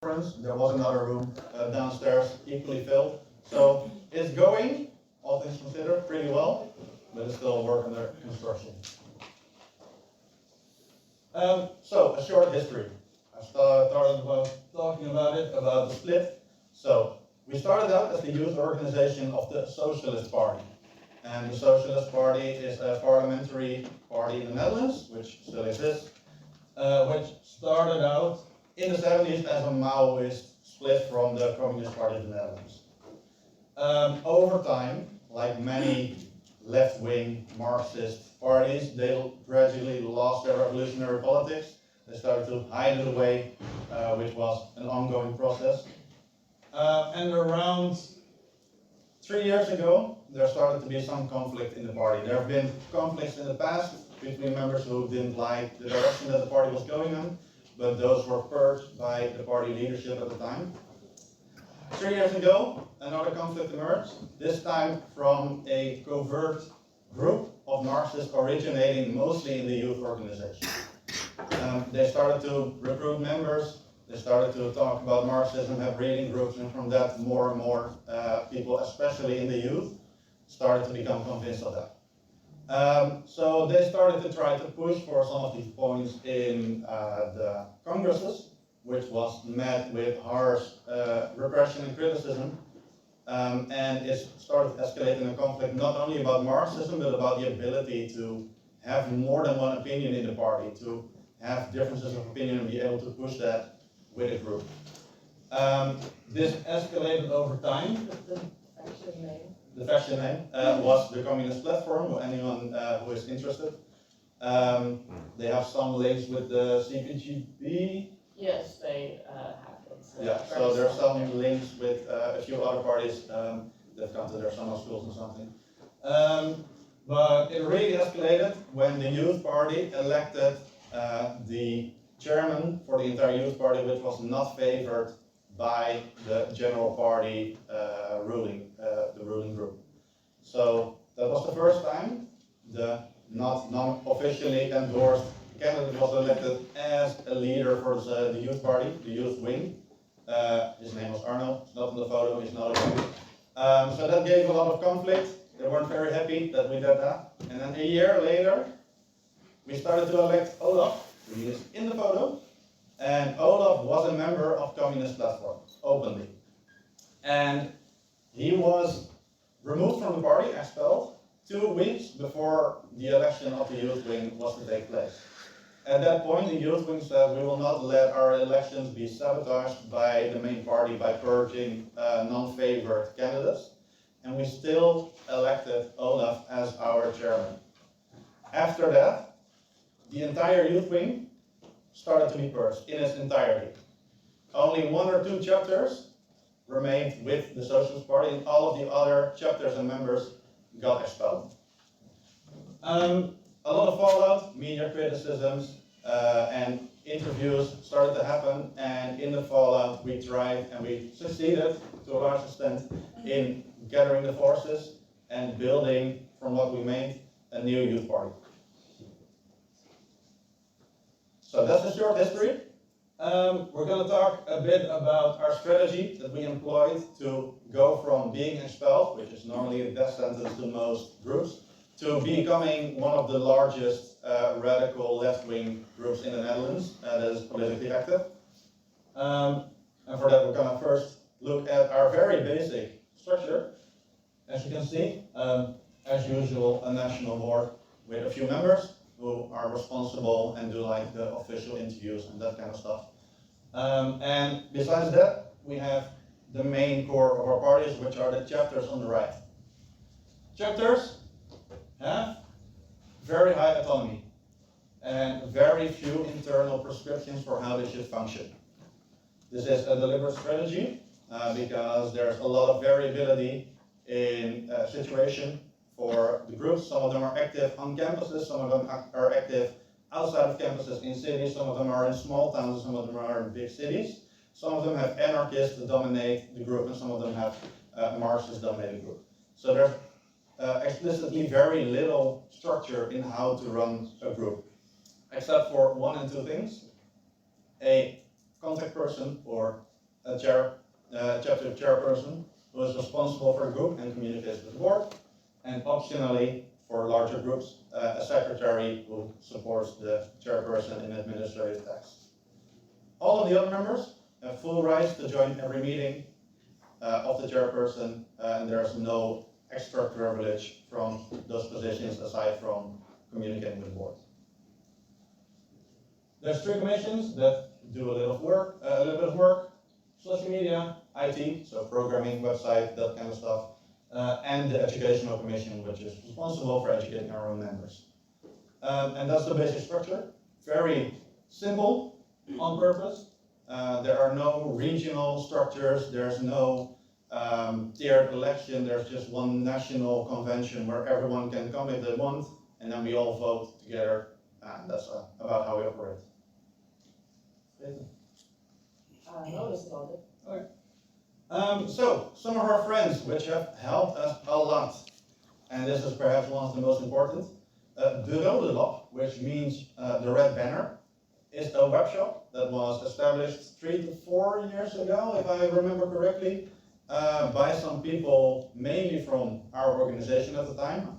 conference. There was another room downstairs, equally filled. So it's going, all things considered, pretty well, but it's still work under construction. So a short history. I started about talking about the split. So we started out as the youth organization of the Socialist Party. And the Socialist Party is a parliamentary party in the Netherlands, which still exists, which started out in the 70s as a Maoist split from the Communist Party of the Netherlands. Over time, like many left-wing Marxist parties, they gradually lost their revolutionary politics. They started to hide it away, which was an ongoing process. And around 3 years ago, there started to be some conflict in the party. There have been conflicts in the past between members who didn't like the direction that the party was going in, but those were purged by the party leadership at the time. 3 years ago, another conflict emerged, this time from a covert group of Marxists originating mostly in the youth organization. They started to recruit members, they started to talk about Marxism, have reading groups, and from that more and more people, especially in the youth, started to become convinced of that. So they started to try to push for some of these points in the congresses, which was met with harsh repression and criticism. And it started escalating a conflict not only about Marxism, but about the ability to have more than one opinion in the party, to have differences of opinion and be able to push that with a group. This escalated over time. The faction name was the Communist Platform, or anyone who is interested. They have some links with the CPGB. Yes, they have it. Yeah, so there are some links with a few other parties that come to their summer schools and something. But it really escalated when the Youth Party elected the chairman for the entire Youth Party, which was not favored by the general party the ruling group. So that was the first time the non-officially endorsed candidate was elected as a leader for the Youth Party, the Youth Wing. His name was Arno, it's not in the photo, he's not a so that gave a lot of conflict. They weren't very happy that we did that. And then a year later, we started to elect Olaf, who is in the photo. And Olaf was a member of Communist Platform, openly. And he was removed from the party, expelled, 2 weeks before the election of the Youth Wing was to take place. At that point, the Youth Wing said, we will not let our elections be sabotaged by the main party by purging non-favored candidates. And we still elected Olaf as our chairman. After that, the entire Youth Wing started to be purged in its entirety. Only 1 or 2 chapters remained with the Socialist Party, and all of the other chapters and members got expelled. A lot of fallout, media criticisms, and interviews started to happen, and in the fallout we tried and we succeeded to a large extent in gathering the forces and building from what we made a new youth party. So that's the short history. We're going to talk a bit about our strategy that we employed to go from being expelled, which is normally a death sentence to most groups, to becoming one of the largest radical left-wing groups in the Netherlands that is politically active. And for that, we're going to first look at our very basic structure. As you can see, as usual, a national board with a few members who are responsible and do like the official interviews and that kind of stuff. And besides that, we have the main core of our parties, which are the chapters on the right. Chapters have very high autonomy and very few internal prescriptions for how they should function. This is a deliberate strategy because there's a lot of variability in situation for the groups. Some of them are active on campuses, some of them are active outside of campuses in cities, some of them are in small towns, and some of them are in big cities. Some of them have anarchists that dominate the group, and some of them have Marxists dominate the group. So there's explicitly very little structure in how to run a group, except for 1 and 2 things: a contact person or chapter chairperson who is responsible for the group and communicates with the board, and optionally for larger groups, a secretary who supports the chairperson in administrative tasks. All of the other members have full rights to join every meeting of the chairperson, and there's no extra privilege from those positions aside from communicating with the board. There's 3 commissions that do a little bit of work: social media, IT, so programming, website, that kind of stuff, and the educational commission, which is responsible for educating our own members. And that's the basic structure. Very simple on purpose. There are no regional structures, there's no tiered election, there's just one national convention where everyone can come if they want, and then we all vote together, and that's about how we operate. No, that's not it. Okay. So, some of our friends which have helped us a lot, and this is perhaps one of the most important, the Rood, which means the red banner, is a web shop that was established 3 to 4 years ago, if I remember correctly, by some people, mainly from our organization at the time.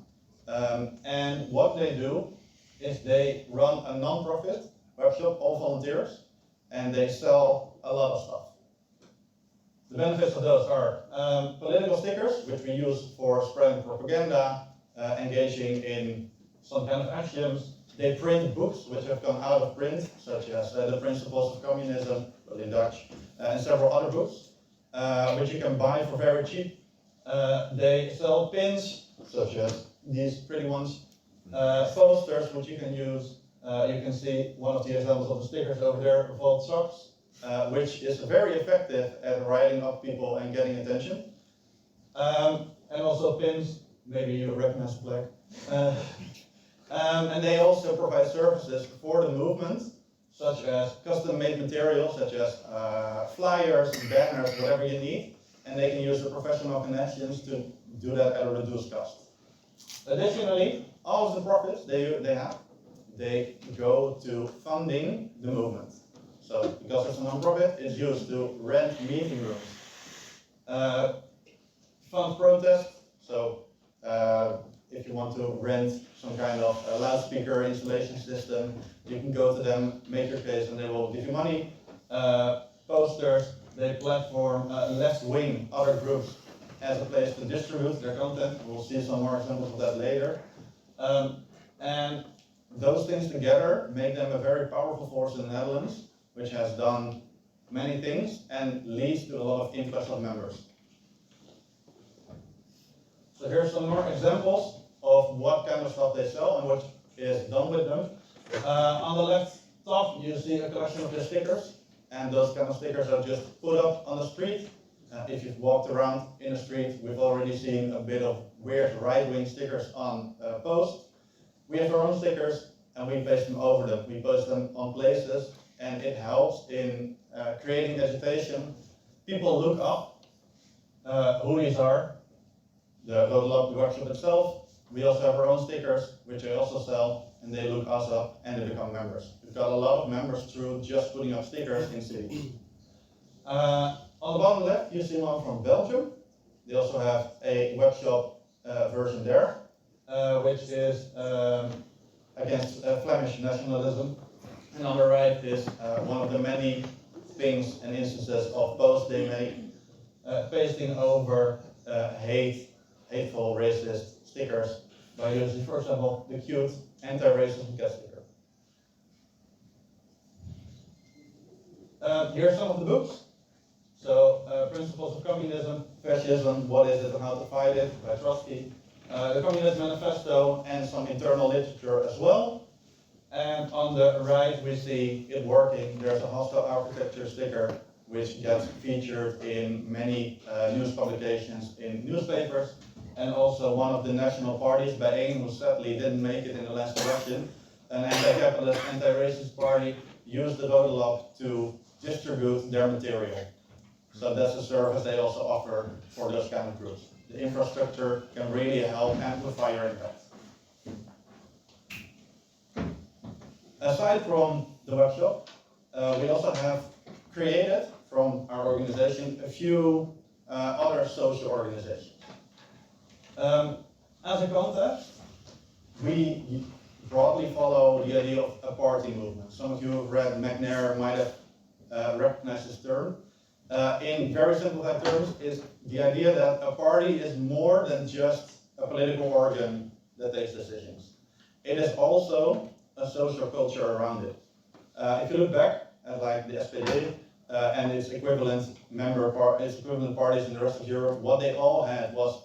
And what they do is they run a non-profit web shop, all volunteers, and they sell a lot of stuff. The benefits of those are political stickers, which we use for spreading propaganda, engaging in some kind of actions. They print books which have gone out of print, such as The Principles of Communism, in Dutch, and several other books, which you can buy for very cheap. They sell pins, such as these pretty ones, posters which you can use. You can see one of the examples of the stickers over there, Volt Socks, which is very effective at rilling up people and getting attention. And also pins, maybe you recognize the flag. And they also provide services for the movement, such as custom-made materials, such as flyers, banners, whatever you need, and they can use the professional connections to do that at a reduced cost. Additionally, all of the profits they go to funding the movement. So, because it's a non-profit, it's used to rent meeting rooms, fund protests. So, if you want to rent some kind of loudspeaker installation system, you can go to them, make your case, and they will give you money. Posters, they platform Left Wing, other groups, as a place to distribute their content. We'll see some more examples of that later. And those things together make them a very powerful force in the Netherlands, which has done many things and leads to a lot of influx of members. So here's some more examples of what kind of stuff they sell and what is done with them. On the left top, you see a collection of their stickers, and those kind of stickers are just put up on the street. If you've walked around in the street, we've already seen a bit of weird right-wing stickers on posts. We have our own stickers, and we paste them over them. We post them on places, and it helps in creating agitation. People look up who these are, the Rood workshop itself. We also have our own stickers, which we also sell, and they look us up and they become members. We've got a lot of members through just putting up stickers in cities. On the bottom left, you see one from Belgium. They also have a web shop version there, which is against Flemish nationalism. And on the right is one of the many things and instances of posts they make, pasting over hateful, racist stickers by using, for example, the cute anti-racism cat sticker. Here are some of the books. So, Principles of Communism, Fascism, What is it and How to Fight it, by Trotsky. The Communist Manifesto, and some internal literature as well. And on the right, we see it working. There's a hostile architecture sticker, which gets featured in many news publications in newspapers. And also one of the national parties, Bijeen, who sadly didn't make it in the last election, an anti-capitalist, anti-racist party, used the Rood to distribute their material. So that's a service they also offer for those kind of groups. The infrastructure can really help amplify your impact. Aside from the webshop, we also have created from our organization a few other social organizations. As a context, we broadly follow the idea of a party movement. Some of you who have read McNair might have recognized this term. In very simplified terms, is the idea that a party is more than just a political organ that takes decisions. It is also a social culture around it. If you look back at like the SPD and its equivalent parties in the rest of Europe, what they all had was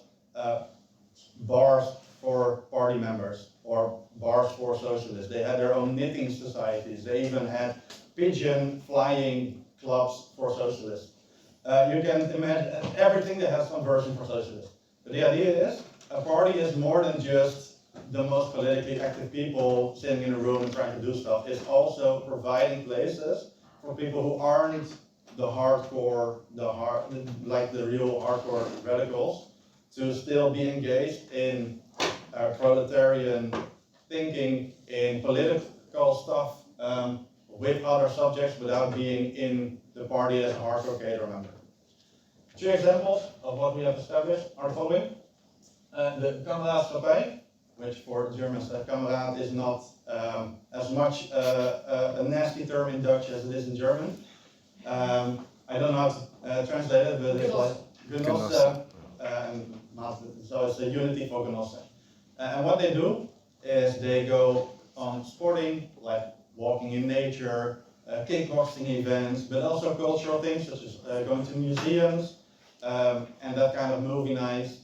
bars for party members or bars for socialists. They had their own knitting societies. They even had pigeon flying clubs for socialists. You can imagine everything that has some version for socialists. But the idea is, a party is more than just the most politically active people sitting in a room and trying to do stuff. It's also providing places for people who aren't the hardcore, like the real hardcore radicals, to still be engaged in proletarian thinking, in political stuff with other subjects without being in the party as a hardcore cadre member. Two examples of what we have established are the following. The Kameradschappij, which for Germans, Kamerad is not as much a nasty term in Dutch as it is in German. I don't know how to translate it, but it's like Genosse, so it's a unity for Genosse. And what they do is they go on sporting, like walking in nature, kickboxing events, but also cultural things such as going to museums and that kind of movie nights,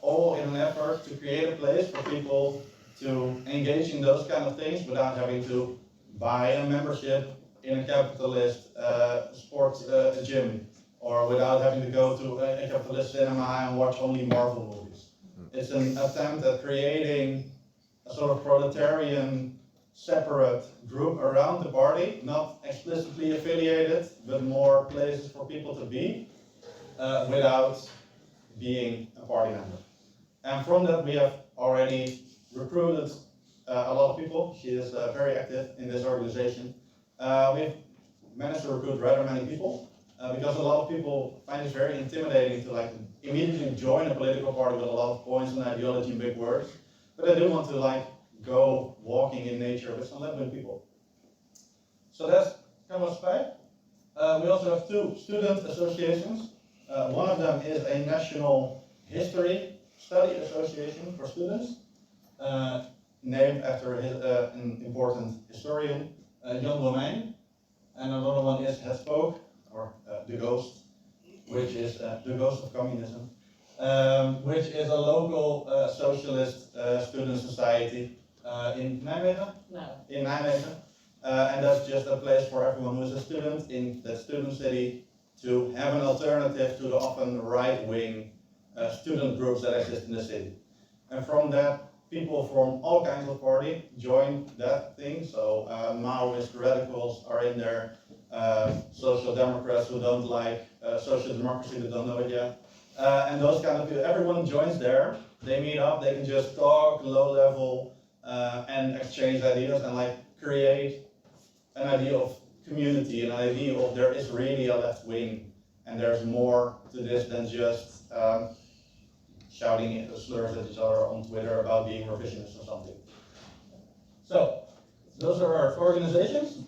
all in an effort to create a place for people to engage in those kind of things without having to buy a membership in a capitalist sports gym, or without having to go to a capitalist cinema and watch only Marvel movies. It's an attempt at creating a sort of proletarian separate group around the party, not explicitly affiliated, but more places for people to be without being a party member. And from that we have already recruited a lot of people. She is very active in this organization. We've managed to recruit rather many people because a lot of people find it very intimidating to like immediately join a political party with a lot of points and ideology and big words. But I do want to like go walking in nature with some Lebanon people. So that's Kameradschappij. We also have two student associations. One of them is a national history study association for students, named after an important historian, Jan Romein. And another one is Het Spook, or The Ghost, which is the ghost of communism, which is a local socialist student society in Nijmegen. No. In Nijmegen. And that's just a place for everyone who is a student in that student city to have an alternative to the often right-wing student groups that exist in the city. And from that, people from all kinds of party join that thing. So Maoist radicals are in there, social democrats who don't like social democracy, that don't know it yet. And those kind of people, everyone joins there. They meet up, they can just talk low level and exchange ideas and like create an idea of community, an idea of there is really a left wing and there's more to this than just shouting slurs at each other on Twitter about being revisionist or something. So, those are our organizations.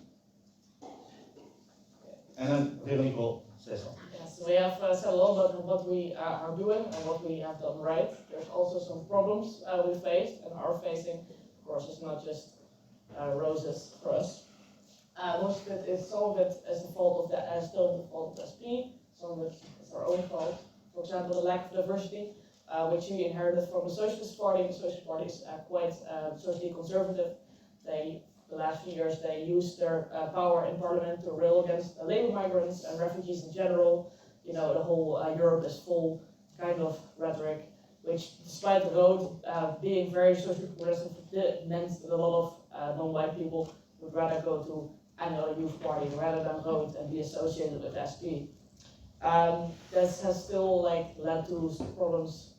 And then Veronique will say something. Yes, we have said a lot about what we are doing and what we have done right. There's also some problems we faced and are facing. Of course, it's not just roses for us. Most of it is, some of it is the fault of the, still the fault of SP, some of it is our own fault. For example, the lack of diversity, which we inherited from the Socialist Party. The Socialist Party is quite socially conservative. The last few years, they used their power in parliament to rail against labor migrants and refugees in general. You know, the whole Europe is full kind of rhetoric, which despite the Rood being very socially progressive, meant that a lot of non-white people would rather go to any other youth party rather than Rood and be associated with SP. This has still led to problems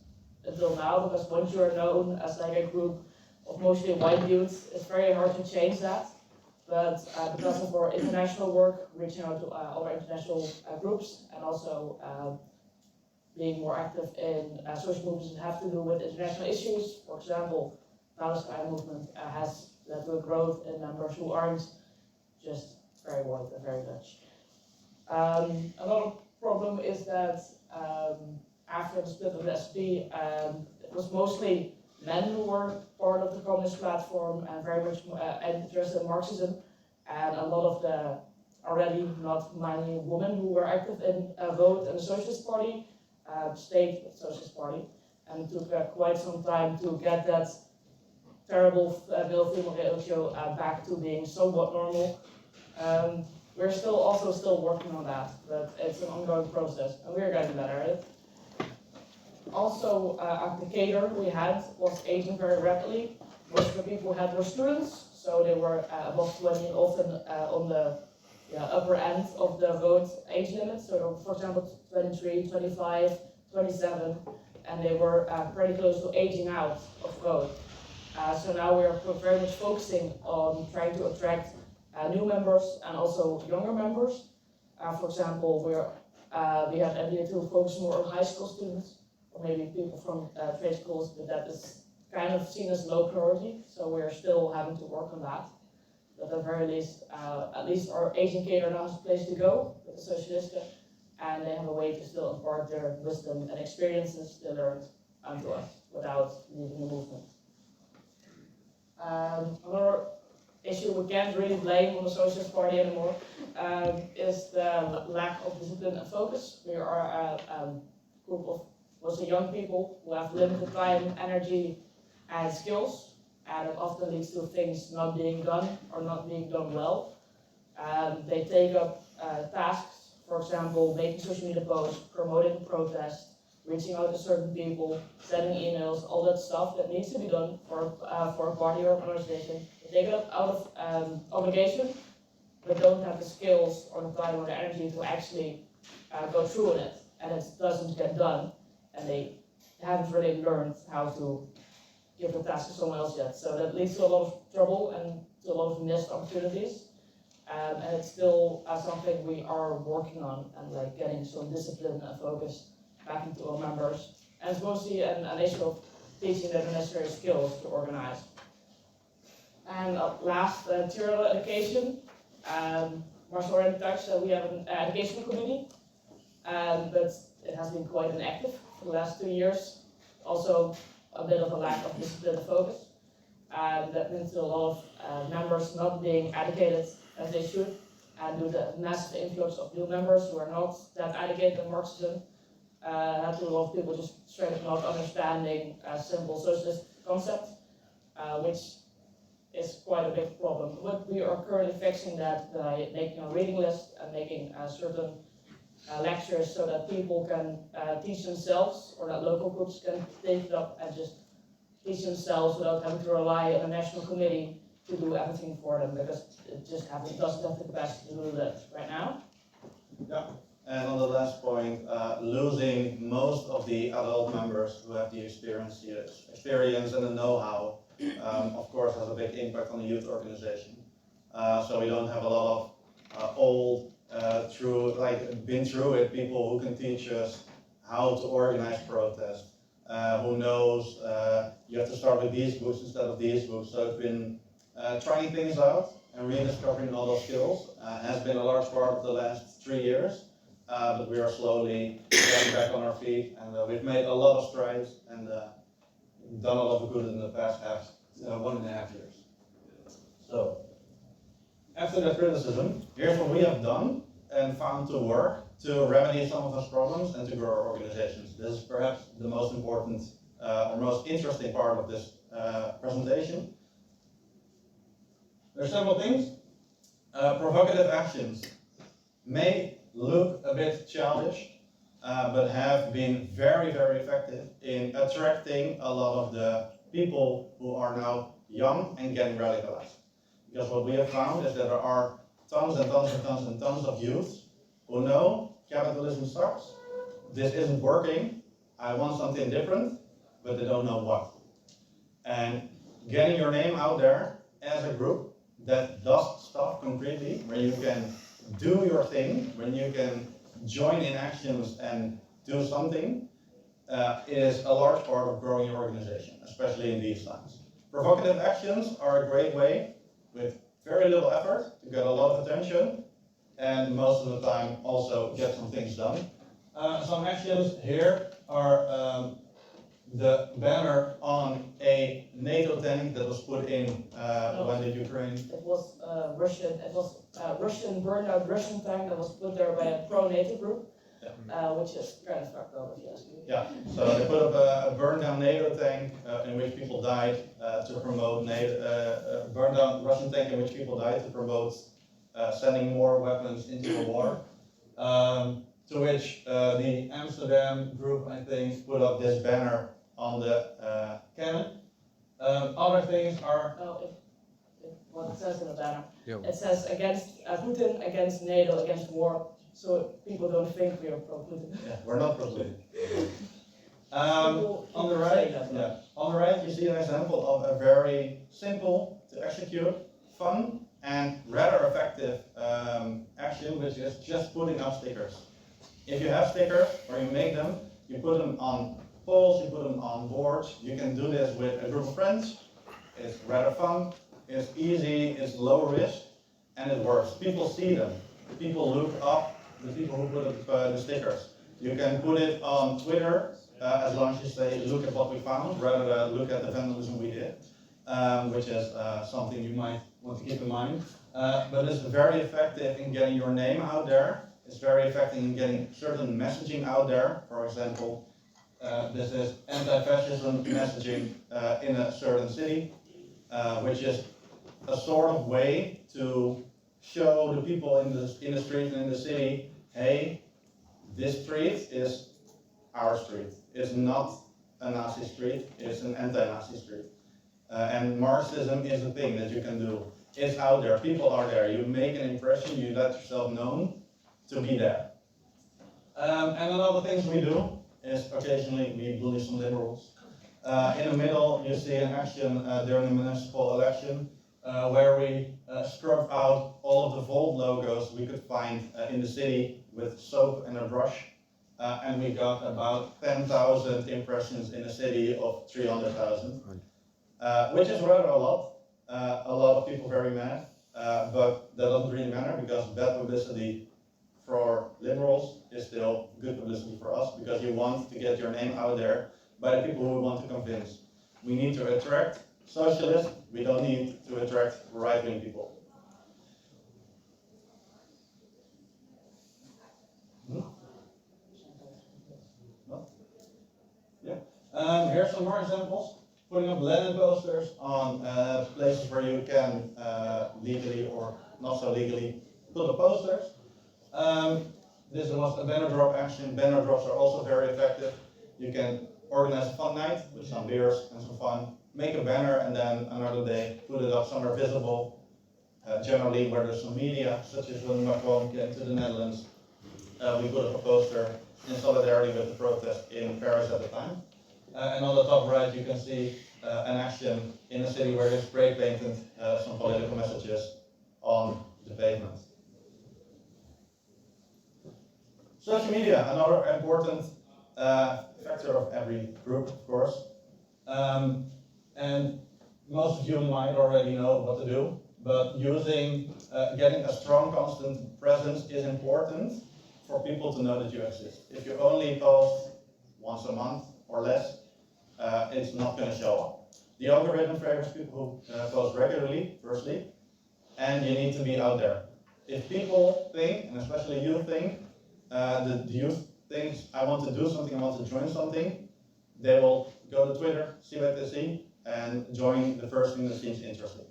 until now, because once you are known as like a group of mostly white youths, it's very hard to change that. but because of our international work, reaching out to other international groups, and also being more active in social movements that have to do with international issues. For example, Palestine movement has led to a growth in numbers who aren't just very white and very Dutch. Another problem is that after the split of the SP, it was mostly men who were part of the communist platform and very much interested in Marxism, and a lot of the already not many women who were active in Rood and the Socialist Party stayed with the Socialist Party, and it took quite some time to get that terrible male-female ratio back to being somewhat normal. We're still working on that, but it's an ongoing process, and we're getting better at it. Also, the cadre we had was aging very rapidly. Most of the people we had were students, so they were above 20 and often on the upper end of the road age limit. So, for example, 23, 25, 27, and they were pretty close to aging out of road. So now we're very much focusing on trying to attract new members and also younger members. For example, we have idea to focus more on high school students, or maybe people from trade schools, but that is kind of seen as low priority, so we're still having to work on that. But at the very least, our Asian cadre now has a place to go with the Socialisten, and they have a way to still impart their wisdom and experiences they learned onto us without leaving the movement. Another issue we can't really blame on the Socialist Party anymore is the lack of discipline and focus. We are a group of mostly young people who have limited time, energy, and skills, and it often leads to things not being done or not being done well. They take up tasks, for example, making social media posts, promoting a protest, reaching out to certain people, sending emails, all that stuff that needs to be done for a party or organization. They take it up out of obligation, but don't have the skills or the time or the energy to actually go through with it, and it doesn't get done, and they haven't really learned how to give the task to someone else yet. So that leads to a lot of trouble and to a lot of missed opportunities. And it's still something we are working on, and like getting some discipline and focus back into our members. And it's mostly an issue of teaching them the necessary skills to organize. And last, theoretical education. Marcel already touched that we have an educational committee, but it has been quite inactive for the last 2 years. Also, a bit of a lack of discipline and focus. That means a lot of members not being educated as they should, and due to the massive influx of new members who are not that educated in Marxism, that to a lot of people just straight up not understanding a simple socialist concept, which is quite a big problem. But we are currently fixing that by making a reading list and making certain lectures so that people can teach themselves, or that local groups can take it up and just teach themselves without having to rely on a national committee to do everything for them, because it just doesn't have the capacity to do that right now. Yeah, and on the last point, losing most of the adult members who have the experience and the know-how, of course, has a big impact on the youth organization. So we don't have a lot of old, been through it people who can teach us how to organize protest. Who knows, you have to start with these groups instead of these groups. So it's been trying things out and rediscovering all those skills has been a large part of the last 3 years, but we are slowly getting back on our feet, and we've made a lot of strides and done a lot of good in the past 1.5 years. So, after that criticism, here's what we have done and found to work to remedy some of those problems and to grow our organizations. This is perhaps the most important or most interesting part of this presentation. There are several things. Provocative actions may look a bit childish, but have been very, very effective in attracting a lot of the people who are now young and getting radicalized. Because what we have found is that there are tons and tons and tons and tons of youth who know capitalism sucks, this isn't working, I want something different, but they don't know what. And getting your name out there as a group, that does stuff concretely, where you can do your thing, when you can join in actions and do something, is a large part of growing your organization, especially in these times. Provocative actions are a great way, with very little effort, to get a lot of attention, and most of the time also get some things done. Some actions here are the banner on a NATO tank that was put in when the Ukraine. It was Russian. It was Russian burned out Russian tank that was put there by a pro-NATO group, which is kind of fucked up if you ask me. Yeah. So they put up a burned down NATO tank in which people died to promote NATO. Burned down Russian tank in which people died to promote sending more weapons into the war. To which the Amsterdam group, I think, put up this banner on the cannon. Other things are... What it says in the banner. Yeah. It says against Putin, against NATO, against war, so people don't think we are pro-Putin. Yeah, we're not pro-Putin. On the right, you see an example of a very simple to execute, fun, and rather effective action, which is just putting up stickers. If you have stickers, or you make them, you put them on poles, you put them on boards. You can do this with a group of friends. It's rather fun, it's easy, it's low risk, and it works. People see them. People look up the people who put up the stickers. You can put it on Twitter, as long as you say, look at what we found, rather than look at the vandalism we did, which is something you might want to keep in mind. But it's very effective in getting your name out there. It's very effective in getting certain messaging out there. For example, this is anti-fascism messaging in a certain city, which is a sort of way to show the people in the street and in the city, hey, this street is our street. It's not a Nazi street, it's an anti-Nazi street. And Marxism is a thing that you can do. It's out there, people are there. You make an impression, you let yourself known to be there. And another things we do is occasionally we bully some liberals. In the middle, you see an action during the municipal election where we scrubbed out all of the Volt logos we could find in the city with soap and a brush. And we got about 10,000 impressions in a city of 300,000, which is rather a lot. A lot of people very mad, but that doesn't really matter because bad publicity for liberals is still good publicity for us because you want to get your name out there by the people who we want to convince. We need to attract socialists, we don't need to attract right-wing people. Here's some more examples. Putting up Lenin posters on places where you can legally or not so legally put up posters. This was a banner drop action. Banner drops are also very effective. You can organize a fun night with some beers and some fun. Make a banner and then another day put it up somewhere visible. Generally where there's some media, such as when Macron came to the Netherlands. We put up a poster in solidarity with the protest in Paris at the time. And on the top right you can see an action in a city where they spray painted some political messages on the pavement. Social media, another important factor of every group, of course. And most of you might already know what to do, but getting a strong, constant presence is important for people to know that you exist. If you only post once a month or less, it's not going to show up. The algorithm favors people who post regularly, firstly, and you need to be out there. If people think, and especially you think, the youth thinks, I want to do something, I want to join something, they will go to Twitter, see what they see, and join the first thing that seems interesting.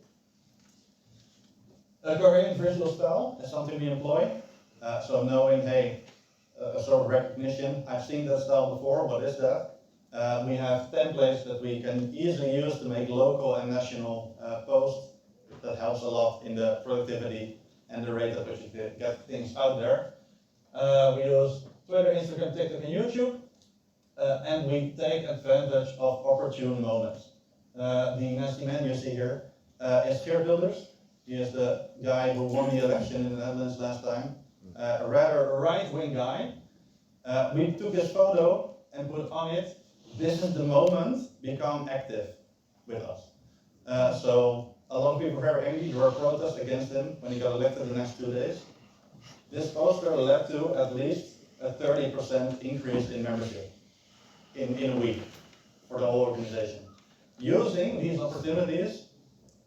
A coherent visual style is something we employ. So knowing, hey, a sort of recognition, I've seen that style before, what is that? We have templates that we can easily use to make local and national posts. That helps a lot in the productivity and the rate at which you get things out there. We use Twitter, Instagram, TikTok, and YouTube, and we take advantage of opportune moments. The nasty man you see here is fear builders. He is the guy who won the election in the Netherlands last time. A rather right-wing guy. We took his photo and put on it, "This is the moment, become active with us." So a lot of people were very angry. There were protests against him when he got elected the next 2 days. This poster led to at least a 30% increase in membership in a week for the whole organization. Using these opportunities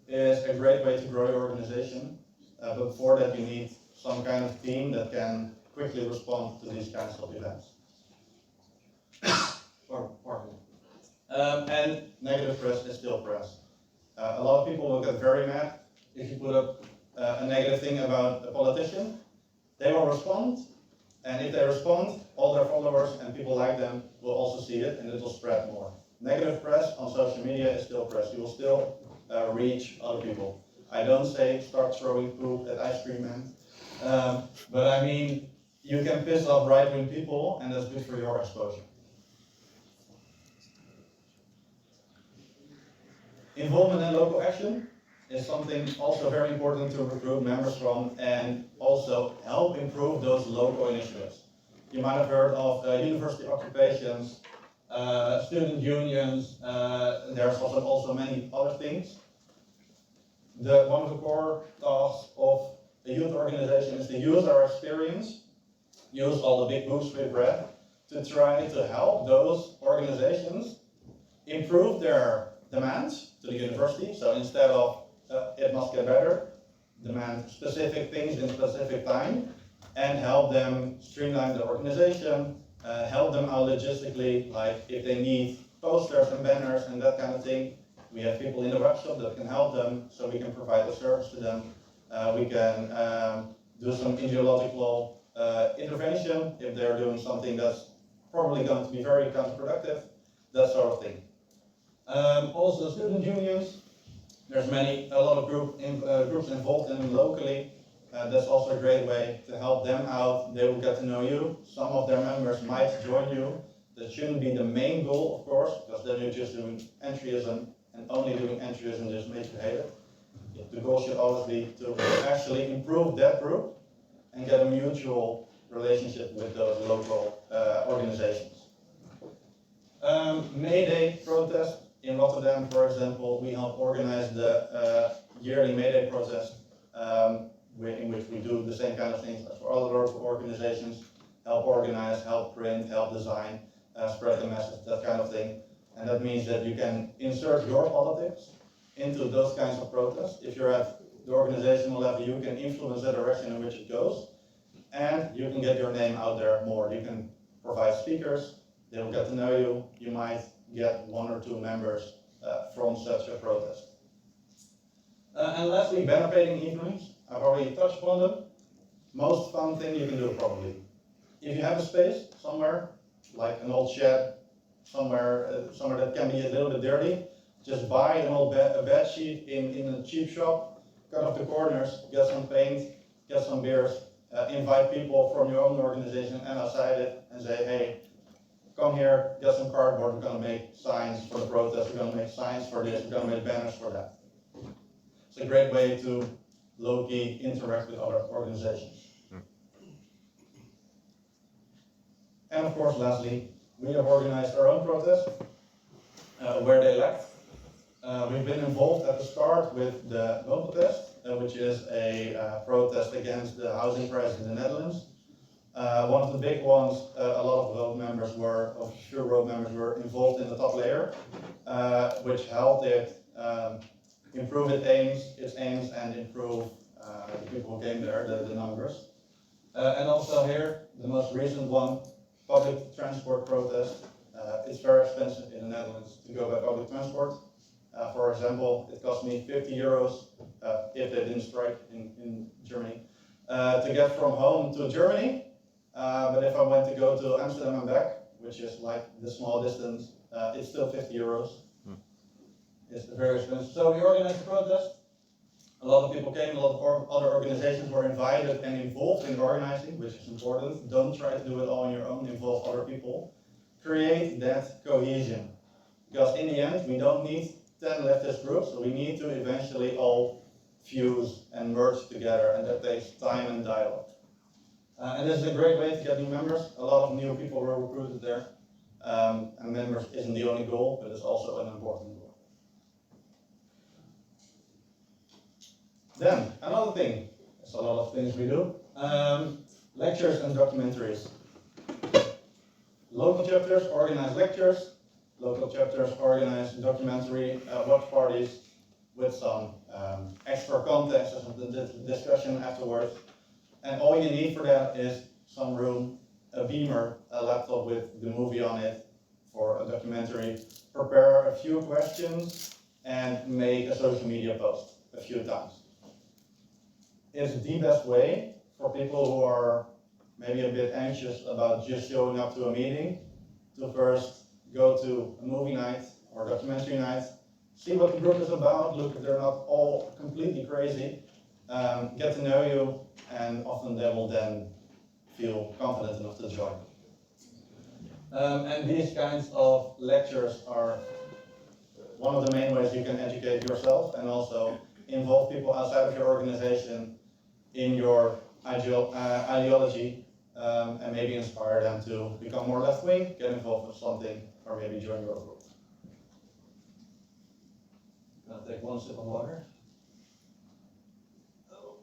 is a great way to grow your organization, but for that you need some kind of team that can quickly respond to these kinds of events. And negative press is still press. A lot of people will get very mad if you put up a negative thing about a politician. They will respond, and if they respond, all their followers and people like them will also see it, and it will spread more. Negative press on social media is still press. You will still reach other people. I don't say start throwing poop at ice cream men, but I mean you can piss off right-wing people, and that's good for your exposure. Involvement in local action is something also very important to recruit members from and also help improve those local initiatives. You might have heard of university occupations, student unions, there's also many other things. One of the core tasks of a youth organization is to use our experience, use all the big books we've read, to try to help those organizations improve their demands to the university. So instead of it must get better, demand specific things in specific time, and help them streamline the organization, help them out logistically, like if they need posters and banners and that kind of thing. We have people in the webshop that can help them, so we can provide a service to them. We can do some ideological intervention if they're doing something that's probably going to be very counterproductive, that sort of thing. Also student unions, there's a lot of groups involved in them locally. That's also a great way to help them out. They will get to know you. Some of their members might join you. That shouldn't be the main goal, of course, because then you're just doing entryism, and only doing entryism just makes you hate it. The goal should always be to actually improve that group and get a mutual relationship with those local organizations. May Day protest in Rotterdam, for example, we help organize the yearly May Day protest, in which we do the same kind of things as for other local organizations, help organize, help print, help design, spread the message, that kind of thing. And that means that you can insert your politics into those kinds of protests. If you're at the organizational level, you can influence the direction in which it goes, and you can get your name out there more. You can provide speakers, they will get to know you, you might get 1 or 2 members from such a protest. And lastly, banner painting evenings. I've already touched upon them. Most fun thing you can do probably. If you have a space somewhere, like an old shed, somewhere that can be a little bit dirty, just buy an old bed sheet in a cheap shop, cut off the corners, get some paint, get some beers, invite people from your own organization and outside it, and say, hey, come here, get some cardboard, we're going to make signs for the protest, we're going to make signs for this, we're going to make banners for that. It's a great way to low-key interact with other organizations. And of course, lastly, we have organized our own protest, where they lacked. We've been involved at the start with the Woonprotest, which is a protest against the housing crisis in the Netherlands. One of the big ones, a lot of Rood members were involved in the top layer, which helped it improve its aims and improve the people who came there, the numbers. And also here, the most recent one, public transport protest. It's very expensive in the Netherlands to go by public transport. For example, it cost me 50 euros if they didn't strike in Germany to get from home to Germany. But if I went to go to Amsterdam and back, which is like the small distance, it's still 50 euros. It's very expensive. So we organized a protest. A lot of people came, a lot of other organizations were invited and involved in organizing, which is important. Don't try to do it all on your own, involve other people. Create that cohesion. Because in the end, we don't need 10 leftist groups, so we need to eventually all fuse and merge together, and that takes time and dialogue. And this is a great way to get new members. A lot of new people were recruited there. And members isn't the only goal, but it's also an important goal. Then, another thing, there's a lot of things we do. Lectures and documentaries. Local chapters organize lectures. Local chapters organize documentary watch parties with some extra context and some discussion afterwards. And all you need for that is some room, a beamer, a laptop with the movie on it for a documentary. Prepare a few questions and make a social media post a few times. It's the best way for people who are maybe a bit anxious about just showing up to a meeting to first go to a movie night or documentary night, see what the group is about, look if they're not all completely crazy, get to know you, and often they will then feel confident enough to join. And these kinds of lectures are one of the main ways you can educate yourself and also involve people outside of your organization in your ideology, and maybe inspire them to become more left-wing, get involved with something, or maybe join your group. I'll take one sip of water. Oh,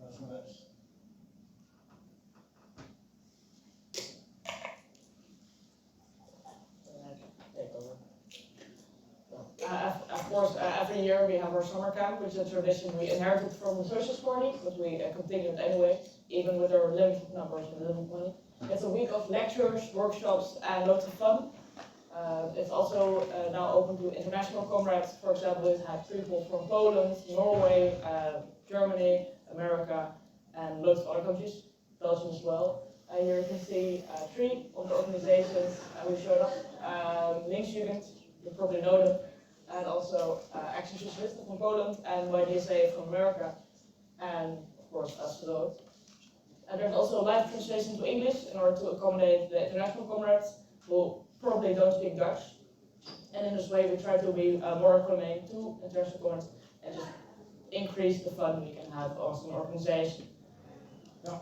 that's nice. Of course, every year we have our summer camp, which is a tradition we inherited from the Socialist Party, but we continued anyway, even with our limited numbers and limited money. It's a week of lectures, workshops, and lots of fun. It's also now open to international comrades. For example, we've had people from Poland, Norway, Germany, America, and lots of other countries, Belgium as well. Here you can see 3 of the organizations we showed up. Linksjugend, you probably know them, and also Action Socialisten from Poland, and YDSA from America, and of course us, Rood. And there's also live translation to English in order to accommodate the international comrades who probably don't speak Dutch. And in this way we try to be more accommodating to international comrades and just increase the fun we can have as an organization. Yeah.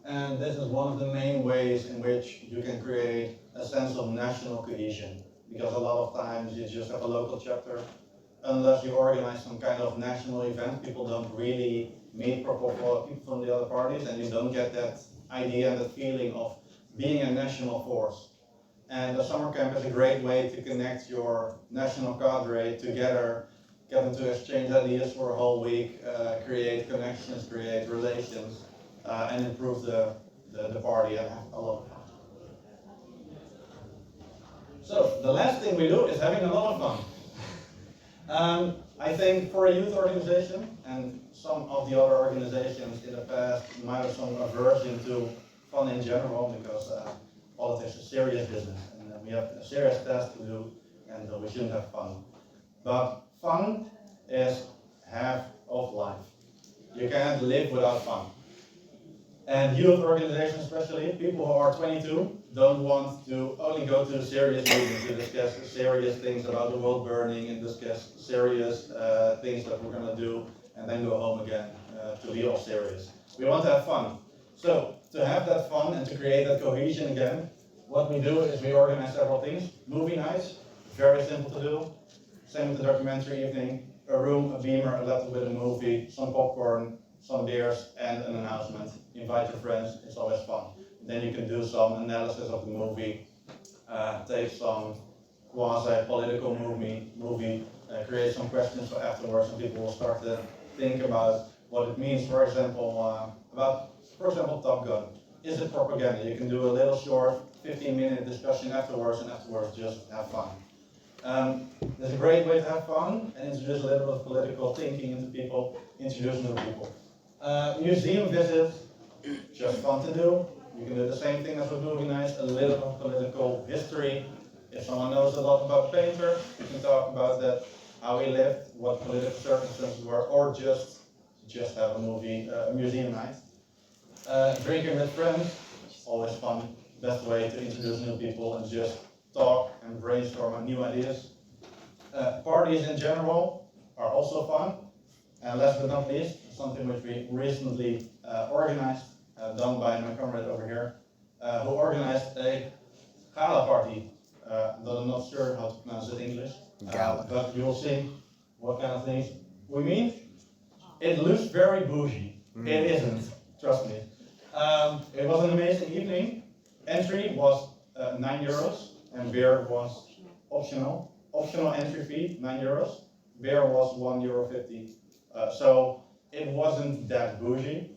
And this is one of the main ways in which you can create a sense of national cohesion. Because a lot of times you just have a local chapter. Unless you organize some kind of national event, people don't really meet proper people from the other parties, and you don't get that idea and that feeling of being a national force. And the summer camp is a great way to connect your national cadre together, get them to exchange ideas for a whole week, create connections, create relations, and improve the party and have a lot of fun. So, the last thing we do is having a lot of fun. I think for a youth organization, and some of the other organizations in the past might have some aversion to fun in general, because politics is serious business, and we have a serious task to do, and we shouldn't have fun. But fun is half of life. You can't live without fun. And youth organizations especially, people who are 22, don't want to only go to serious meetings to discuss serious things about the world burning and discuss serious things that we're going to do and then go home again to be all serious. We want to have fun. So, to have that fun and to create that cohesion again, what we do is we organize several things. Movie nights, very simple to do. Same with the documentary evening. A room, a beamer, a laptop with a movie, some popcorn, some beers, and an announcement. Invite your friends, it's always fun. Then you can do some analysis of the movie, take some quasi-political movie, create some questions for afterwards, and people will start to think about what it means, for example, Top Gun. Is it propaganda? You can do a little short 15-minute discussion afterwards, and afterwards just have fun. It's a great way to have fun and introduce a little bit of political thinking into people, introduce new people. Museum visits, just fun to do. You can do the same thing as with movie nights, a little bit of political history. If someone knows a lot about painter, you can talk about that, how he lived, what political circumstances were, or just have a museum night. Drinking with friends, always fun. Best way to introduce new people and just talk and brainstorm on new ideas. Parties in general are also fun. And last but not least, something which we recently organized, done by my comrade over here, who organized a gala party. That I'm not sure how to pronounce it in English, but you will see what kind of things we mean. It looks very bougie. It isn't, trust me. It was an amazing evening. Entry was €9, and beer was optional. Optional entry fee, €9. Beer was €1.50. So it wasn't that bougie,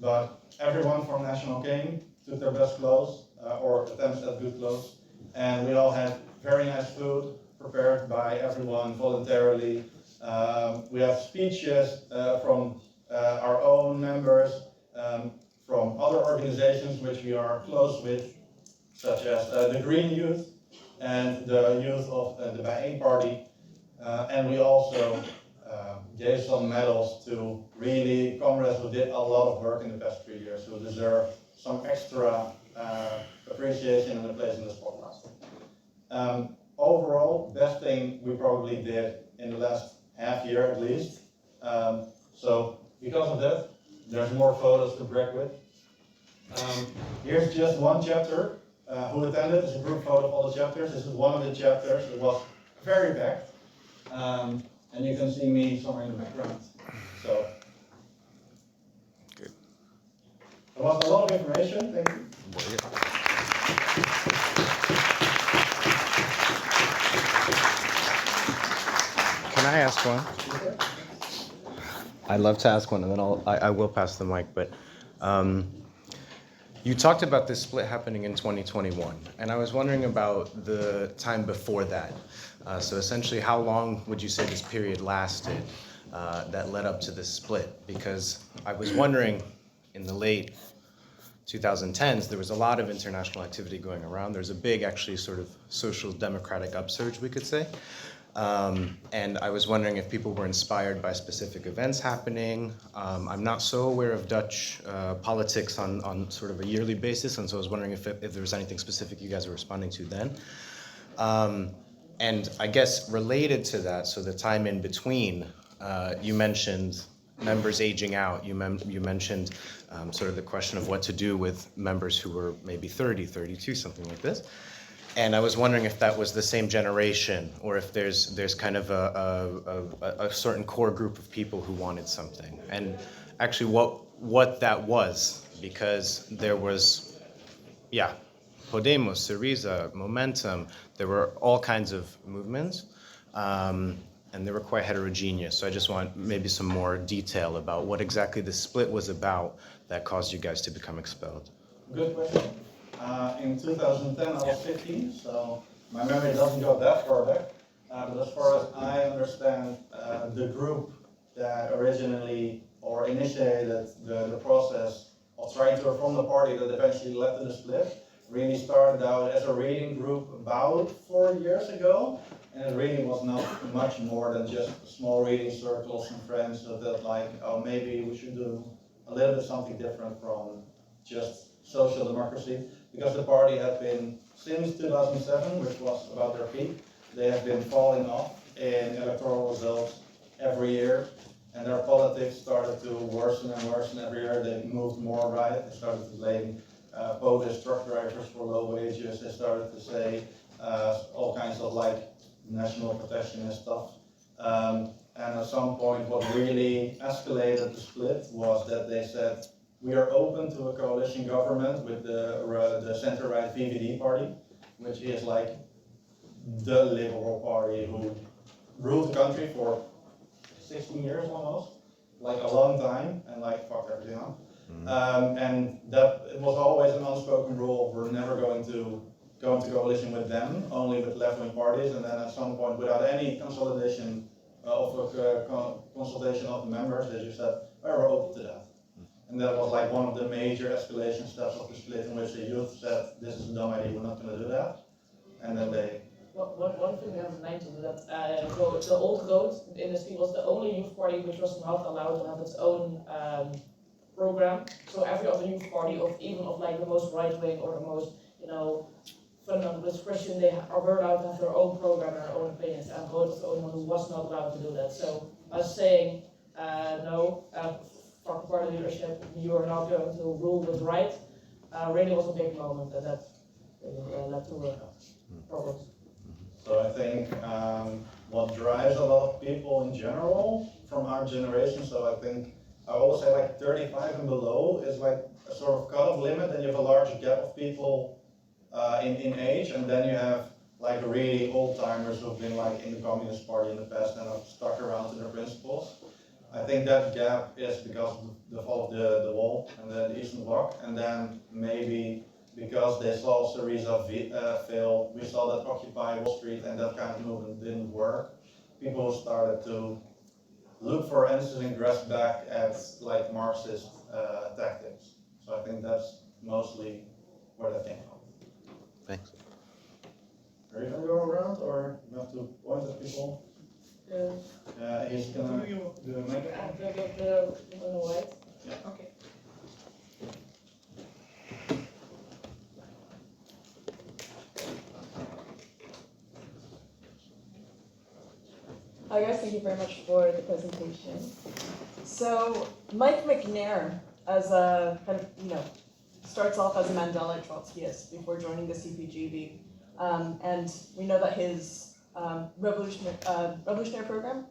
but everyone from National came, took their best clothes, or attempts at good clothes, and we all had very nice food prepared by everyone voluntarily. We have speeches from our own members, from other organizations which we are close with, such as the Green Youth and the youth of the Bijeen Party. And we also gave some medals to really comrades who did a lot of work in the past 3 years, who deserve some extra appreciation and a place in the spotlight. Overall, best thing we probably did in the last half year at least. So because of that, there's more photos to brag with. Here's just one chapter. Who attended? It's a group photo of all the chapters. This is one of the chapters. It was very packed. And you can see me somewhere in the background. So, good. It was a lot of information. Thank you. Can I ask one? I'd love to ask one, and then I will pass the mic. But you talked about this split happening in 2021, and I was wondering about the time before that. So essentially, how long would you say this period lasted that led up to this split? Because I was wondering, in the late 2010s, there was a lot of international activity going around. There's a big, actually, sort of social democratic upsurge, we could say. And I was wondering if people were inspired by specific events happening. I'm not so aware of Dutch politics on sort of a yearly basis, and so I was wondering if there was anything specific you guys were responding to then. And I guess related to that, so the time in between, you mentioned members aging out. You mentioned sort of the question of what to do with members who were maybe 30, 32, something like this. And I was wondering if that was the same generation, or if there's kind of a certain core group of people who wanted something, and actually what that was, because there was, Podemos, Syriza, Momentum. There were all kinds of movements, and they were quite heterogeneous. So I just want maybe some more detail about what exactly the split was about that caused you guys to become expelled. Good question. In 2010, I was 15, so my memory doesn't go that far back. But as far as I understand, the group that originally or initiated the process of trying to reform the party that eventually led to the split really started out as a reading group about 4 years ago. And it really was not much more than just small reading circles and friends, so that like, oh, maybe we should do a little bit something different from just social democracy. Because the party had been, since 2007, which was about their peak, they have been falling off in electoral results every year, and their politics started to worsen and worsen every year. They moved more right. They started to blame Polish truck drivers for low wages. They started to say all kinds of like national protectionist stuff. And at some point, what really escalated the split was that they said, we are open to a coalition government with the center-right VVD party, which is like the liberal party who ruled the country for 16 years almost, like a long time, and like fucked everything up. And that it was always an unspoken rule. We're never going to go into coalition with them, only with left-wing parties. And then at some point, without any consolidation consultation of the members, they just said, oh, we're open to that. And that was like one of the major escalation steps of the split, in which the youth said, this is a dumb idea, we're not going to do that. And then they... One thing we have in mind to do that, the old Rood industry was the only youth party which was not allowed to have its own program. So every other youth party, even of like the most right-wing or the most, fundamentalist Christian, they are allowed to have their own program and their own opinions. And Rood was the only one who was not allowed to do that. So I was saying, no, from party leadership, you are not going to rule with right, really was a big moment, and that really led to problems. So I think what drives a lot of people in general from our generation, so I think I always say like 35 and below is like a sort of cutoff limit, and you have a large gap of people in age, and then you have like really old timers who've been like in the Communist Party in the past and have stuck around to their principles. I think that gap is because of the fall of the wall and the Eastern Bloc, and then maybe because they saw Syriza fail, we saw that Occupy Wall Street and that kind of movement didn't work. People started to look for answers and grasp back at like Marxist tactics. So I think that's mostly where that came from. Thanks. Are you gonna go around or you have to point at people? He's gonna do a microphone. The white. Yeah. Okay. Hi guys, thank you very much for the presentation. So Mike McNair, as a kind of, starts off as a Mandela Trotskyist before joining the CPGB, and we know that his revolutionary program,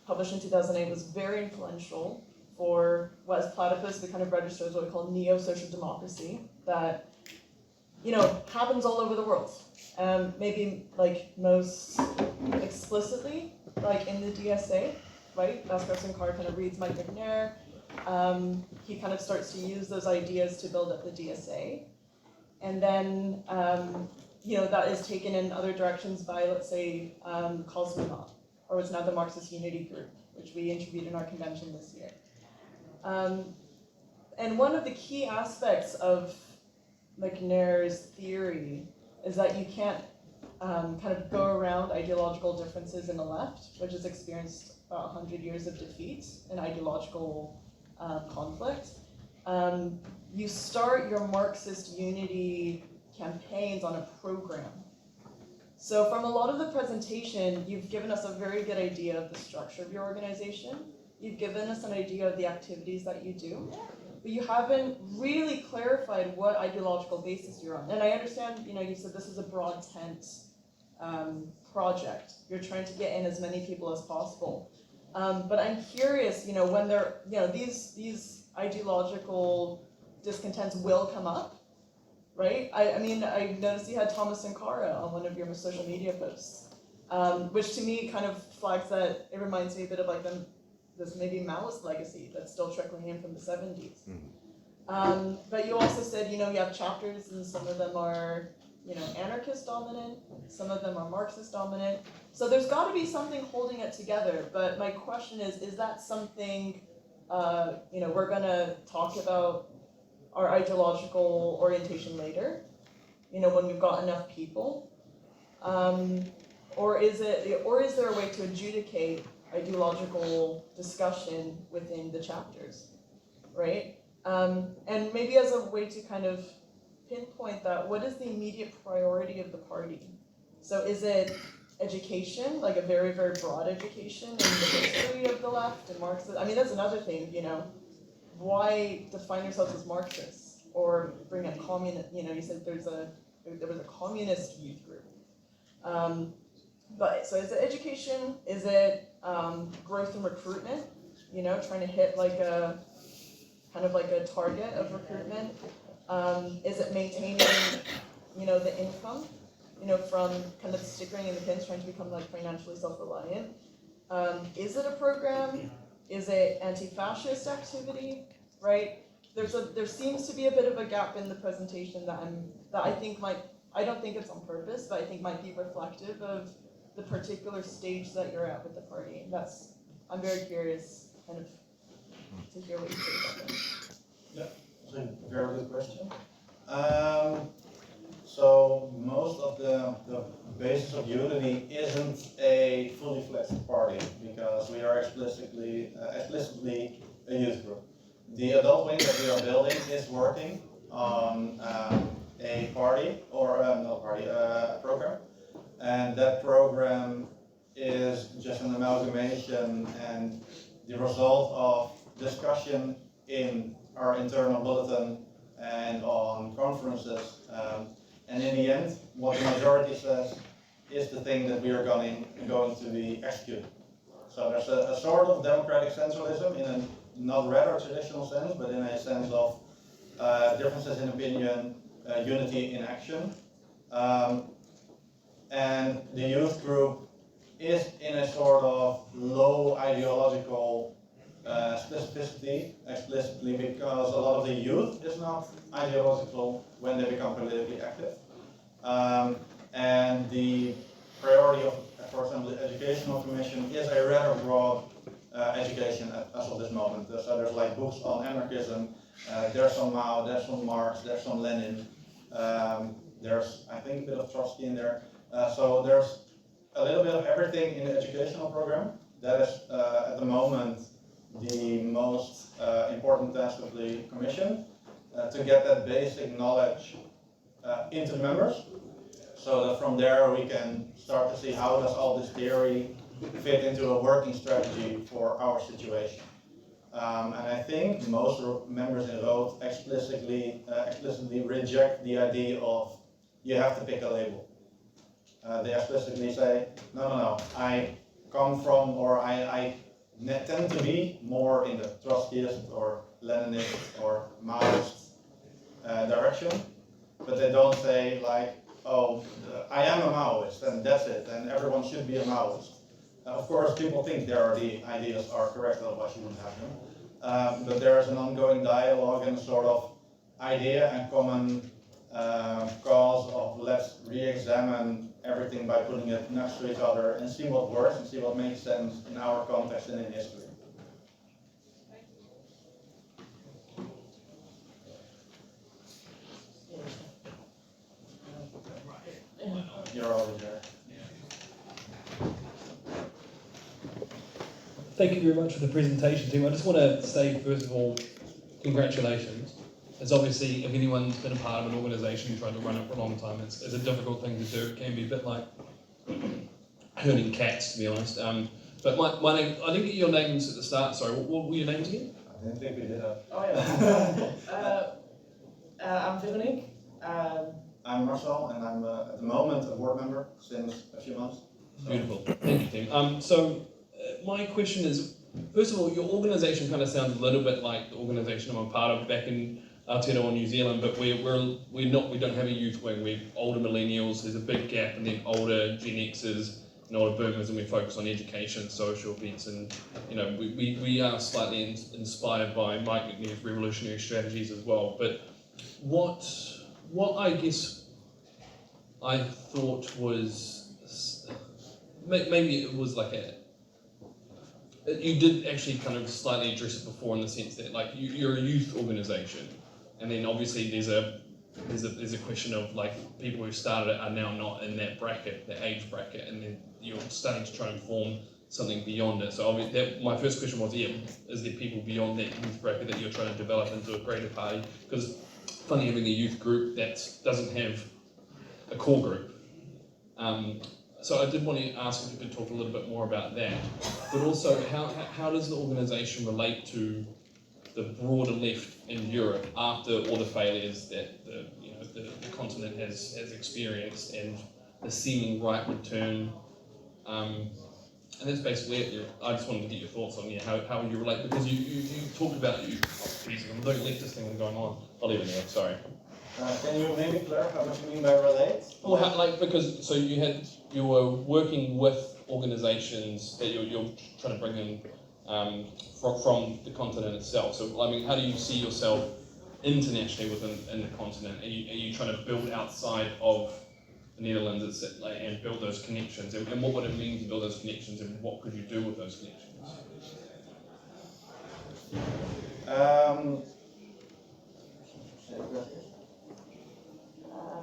published in 2008, was very influential for what is platypus, the kind of registers what we call neo-social democracy that happens all over the world. Maybe like most explicitly, like in the DSA, right? Bhaskar Sankar kind of reads Mike McNair. He kind of starts to use those ideas to build up the DSA. And then, that is taken in other directions by, let's say, Cosmonaut, or what's now the Marxist Unity Group, which we interviewed in our convention this year. And one of the key aspects of McNair's theory is that you can't kind of go around ideological differences in the left, which has experienced about 100 years of defeat and ideological conflict. You start your Marxist unity campaigns on a program. So from a lot of the presentation, you've given us a very good idea of the structure of your organization. You've given us an idea of the activities that you do. But you haven't really clarified what ideological basis you're on. And I understand, you said this is a broad tent project. You're trying to get in as many people as possible. But I'm curious, when there, these ideological discontents will come up, right? I mean, I noticed you had Thomas Sankara on one of your social media posts, which to me kind of flags that it reminds me a bit of like this maybe Maoist legacy that's still trickling in from the 70s. But you also said, you have chapters and some of them are, anarchist dominant, some of them are Marxist dominant. So there's got to be something holding it together. But my question is that something, we're going to talk about our ideological orientation later, when we've got enough people? Or is there a way to adjudicate ideological discussion within the chapters, right? And maybe as a way to kind of pinpoint that, what is the immediate priority of the party? So is it education, like a very, very broad education in the history of the left and Marxist? I mean, that's another thing, why define yourselves as Marxists or bring up communist, you said there was a communist youth group. But so is it education? Is it growth and recruitment? Trying to hit like a kind of like a target of recruitment. Is it maintaining, the income, from kind of stickering in the pins, trying to become like financially self-reliant? Is it a program? Is it anti-fascist activity? Right? There seems to be a bit of a gap in the presentation that I think I don't think it's on purpose, but I think might be reflective of the particular stage that you're at with the party. I'm very curious, kind of, to hear what you say about that. Yeah, that's a very good question. So most of the basis of unity isn't a fully fledged party because we are explicitly a youth group. The adult wing that we are building is working on a party or a program, and that program is just an amalgamation and the result of discussion in our internal bulletin and on conferences. And in the end, what the majority says is the thing that we are going to be executed. So there's a sort of democratic centralism in a not rather traditional sense, but in a sense of differences in opinion, unity in action. And the youth group is in a sort of low ideological specificity, explicitly, because a lot of the youth is not ideological when they become politically active. And the priority of, for example, the Educational Commission is a rather broad education as of this moment. So there's like books on anarchism, there's some Mao, there's some Marx, there's some Lenin, there's, I think, a bit of Trotsky in there. So there's a little bit of everything in the educational program. That is, at the moment, the most important task of the Commission, to get that basic knowledge into the members, so that from there we can start to see how does all this theory fit into a working strategy for our situation. And I think most members in Rood explicitly reject the idea of you have to pick a label. They explicitly say, no, I come from, or I tend to be more in the Trotskyist or Leninist or Maoist direction, but they don't say like, oh, I am a Maoist and that's it, and everyone should be a Maoist. Of course, people think the ideas are correct, otherwise you wouldn't have them. But there is an ongoing dialogue and sort of idea and common cause of let's re-examine everything by putting it next to each other and see what works and see what makes sense in our context and in history. You're already there. Thank you very much for the presentation, team. I just want to say, first of all, congratulations. It's obviously, if anyone's been a part of an organisation and tried to run it for a long time, it's a difficult thing to do. It can be a bit like herding cats, to be honest. But my name, I didn't get your names at the start, sorry. What were your names again? I didn't think we did that. Oh yeah. I'm Veronique. I'm Marcel, and I'm at the moment a board member since a few months. So. Beautiful. Thank you, team. So my question is, first of all, your organisation kind of sounds a little bit like the organisation I'm a part of back in Aotearoa, New Zealand, but we don't have a youth wing. We're older millennials. There's a big gap, and then older Gen Xers and older boomers, and we focus on education, social events, and we are slightly inspired by Mike McNair's revolutionary strategies as well. But what I guess I thought was maybe it was like you did actually kind of slightly address it before, in the sense that like you're a youth organisation, and then obviously there's a question of like people who started it are now not in that bracket, that age bracket, and then you're starting to try and form something beyond it. So my first question was, is there people beyond that youth bracket that you're trying to develop into a greater party? Because funny having a youth group that doesn't have a core group. So I did want to ask if you could talk a little bit more about that, but also how does the organisation relate to the broader left in Europe after all the failures that the continent has experienced, and the seeming right return, and that's basically it. I just wanted to get your thoughts on how you relate, because you talked about I'm very leftist thing going on. I'll leave it there. Sorry. Can you maybe clarify what you mean by relate? Well, because you were working with organisations that you're trying to bring in from the continent itself. So I mean, how do you see yourself internationally in the continent? Are you trying to build outside of the Netherlands and build those connections? And what would it mean to build those connections, and what could you do with those connections?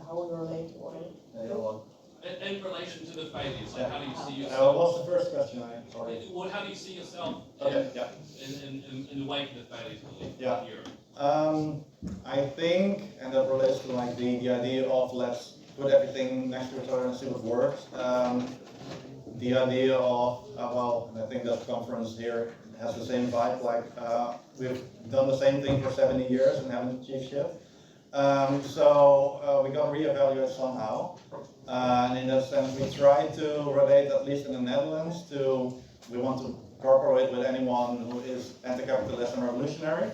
How we relate to one another. In relation to the failures, like how do you see yourself? What's the first question? Sorry. Well, how do you see yourself in the wake of the failures in Europe? I think, and that relates to like the idea of let's put everything next to each other and see what works. the idea of, well, and I think that conference here has the same vibe, like we've done the same thing for 70 years and haven't achieved shit. So we got to reevaluate somehow. And in that sense, we try to relate, at least in the Netherlands, to, we want to cooperate with anyone who is anti-capitalist and revolutionary.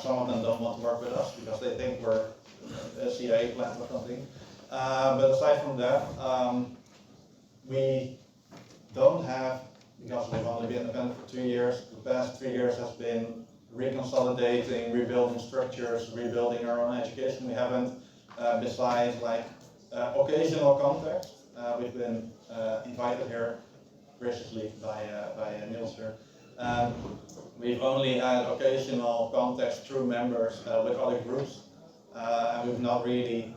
Some of them don't want to work with us because they think we're a CIA plant or something. But aside from that, we don't have, because we've only been independent for 2 years, the past 3 years has been reconsolidating, rebuilding structures, rebuilding our own education. We haven't, besides like occasional contact, we've been invited here graciously by Niels here. We've only had occasional contacts through members with other groups, and we've not really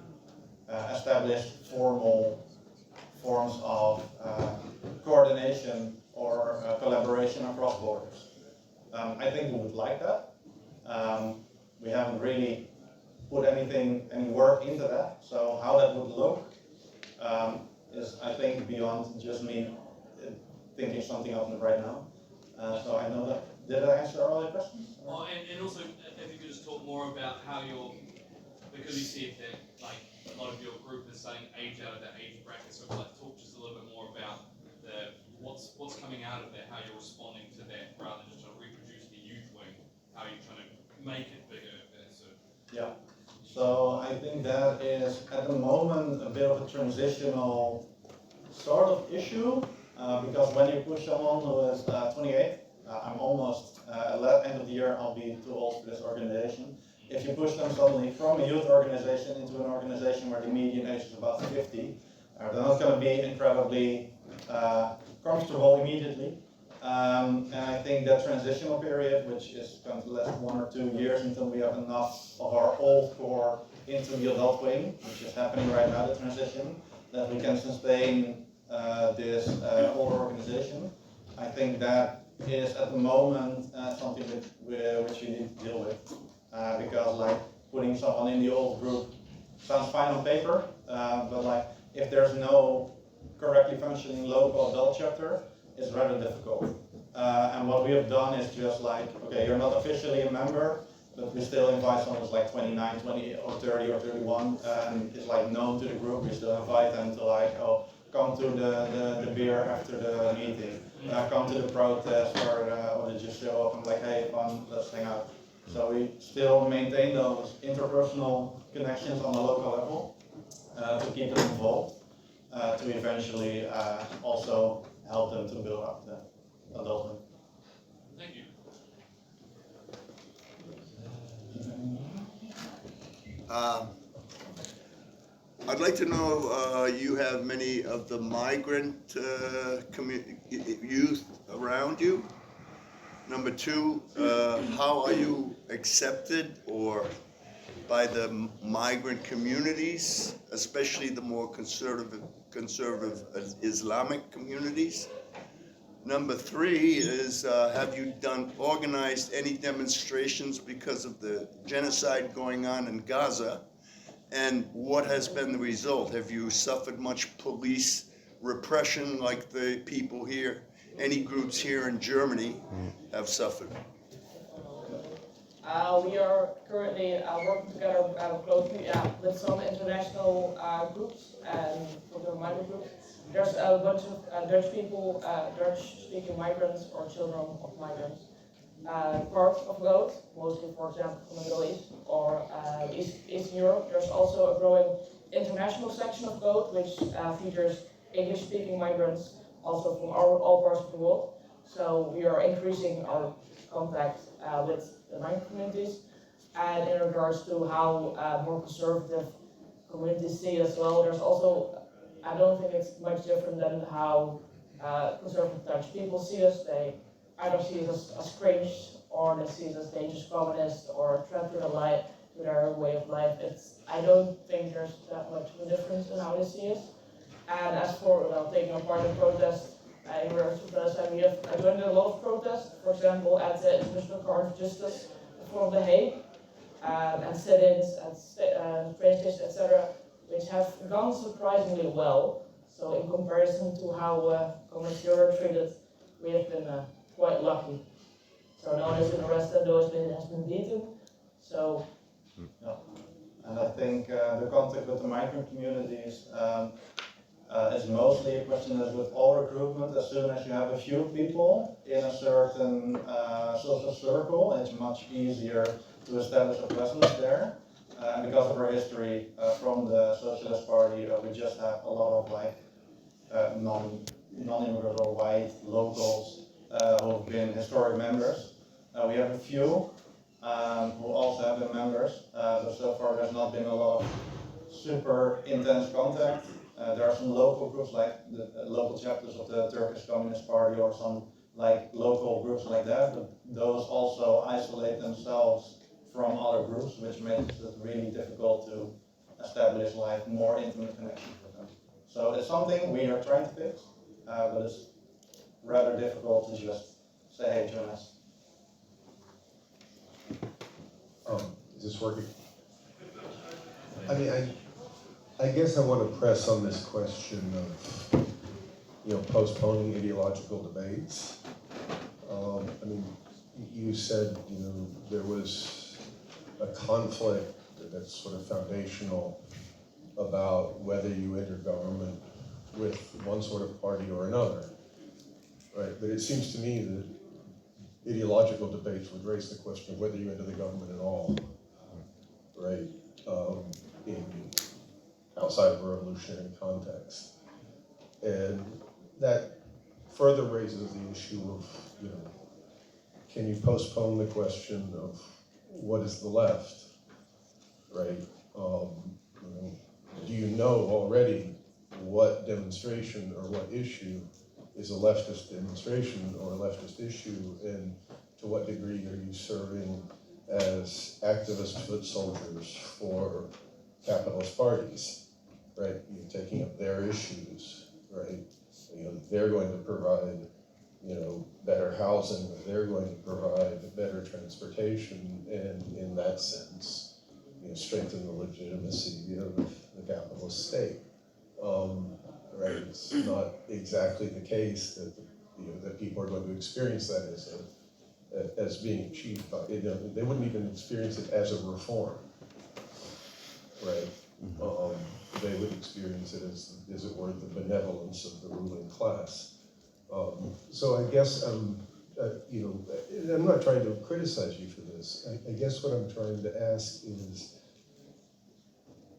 established formal forms of coordination or collaboration across borders. I think we would like that. We haven't really put any work into that, so how that would look is, I think, beyond just me thinking something up right now. So I know that. Did I answer all your questions? Well, and also, if you could just talk more about how you're, because you said that like a lot of your group is saying age out of that age bracket, so like talk just a little bit more about what's coming out of that, how you're responding to that, rather than just trying to reproduce the youth wing, how you're trying to make it bigger. So. Yeah. So I think that is at the moment a bit of a transitional sort of issue, because when you push someone who is 28, I'm almost, end of the year I'll be too old for this organization. If you push them suddenly from a youth organization into an organization where the median age is about 50, they're not going to be incredibly comfortable immediately. And I think that transitional period, which is going to last 1 or 2 years until we have enough of our old core into the adult wing, which is happening right now, the transition, that we can sustain this older organization. I think that is at the moment something which we need to deal with. Because like putting someone in the old group sounds fine on paper, but like if there's no correctly functioning local adult chapter, it's rather difficult. And what we have done is just like, okay, you're not officially a member, but we still invite someone who's like 29, 20, or 30 or 31, and is like known to the group. We still invite them to like, oh, come to the beer after the meeting, come to the protest, or they just show up and like, hey, fun, let's hang out. So we still maintain those interpersonal connections on the local level to keep them involved, to eventually also help them to build up the adulthood. Thank you. I'd like to know, you have many of the migrant youth around you. Number 2, how are you accepted or by the migrant communities, especially the more conservative Islamic communities? Number 3 is, have you organized any demonstrations because of the genocide going on in Gaza? And what has been the result? Have you suffered much police repression like the people here, any groups here in Germany have suffered? We are currently working together closely with some international groups and for the migrant groups. There's a bunch of Dutch people, Dutch-speaking migrants or children of migrants. Part of Rood, mostly for example from the Middle East or Eastern Europe. There's also a growing international section of Rood which features English-speaking migrants also from all parts of the world. So we are increasing our contact with the migrant communities. And in regards to how more conservative communities see as well, there's also, I don't think it's much different than how conservative Dutch people see us. They either see us as cringe, or they see us as dangerous communist, or a threat to their way of life. I don't think there's that much of a difference in how they see us. And as for taking part in protests, in regards to Palestine, we have joined a lot of protests, for example, at the International Court of Justice from The Hague, and sit-ins, and train stations, etc., which have gone surprisingly well. So in comparison to how communist Europe are treated, we have been quite lucky. So no one has been arrested, no one has been beaten. So and I think the contact with the migrant communities is mostly a question as with all recruitment. As soon as you have a few people in a certain social circle, it's much easier to establish a presence there. Because of our history from the Socialist Party, we just have a lot of like non-immigrant or white locals who've been historic members. We have a few who also have been members, but so far there's not been a lot of super intense contact. There are some local groups like the local chapters of the Turkish Communist Party or some like local groups like that, but those also isolate themselves from other groups, which makes it really difficult to establish like more intimate connections with them. So it's something we are trying to fix, but it's rather difficult to just say, hey, join us. Is this working? I mean, I guess I want to press on this question of, postponing ideological debates. I mean, you said, there was a conflict that's sort of foundational about whether you enter government with one sort of party or another, right? But it seems to me that ideological debates would raise the question of whether you enter the government at all, right? Outside of a revolutionary context. And that further raises the issue of, can you postpone the question of what is the left, right? Do you know already what demonstration or what issue is a leftist demonstration or a leftist issue, and to what degree are you serving as activist foot soldiers for capitalist parties, right? You're taking up their issues, right? They're going to provide, better housing, they're going to provide better transportation, and in that sense, strengthen the legitimacy of the capitalist state. Right? It's not exactly the case that that people are going to experience that as being achieved by, they wouldn't even experience it as a reform, right? They would experience it as it were, the benevolence of the ruling class. So I guess I'm not trying to criticize you for this. I guess what I'm trying to ask is,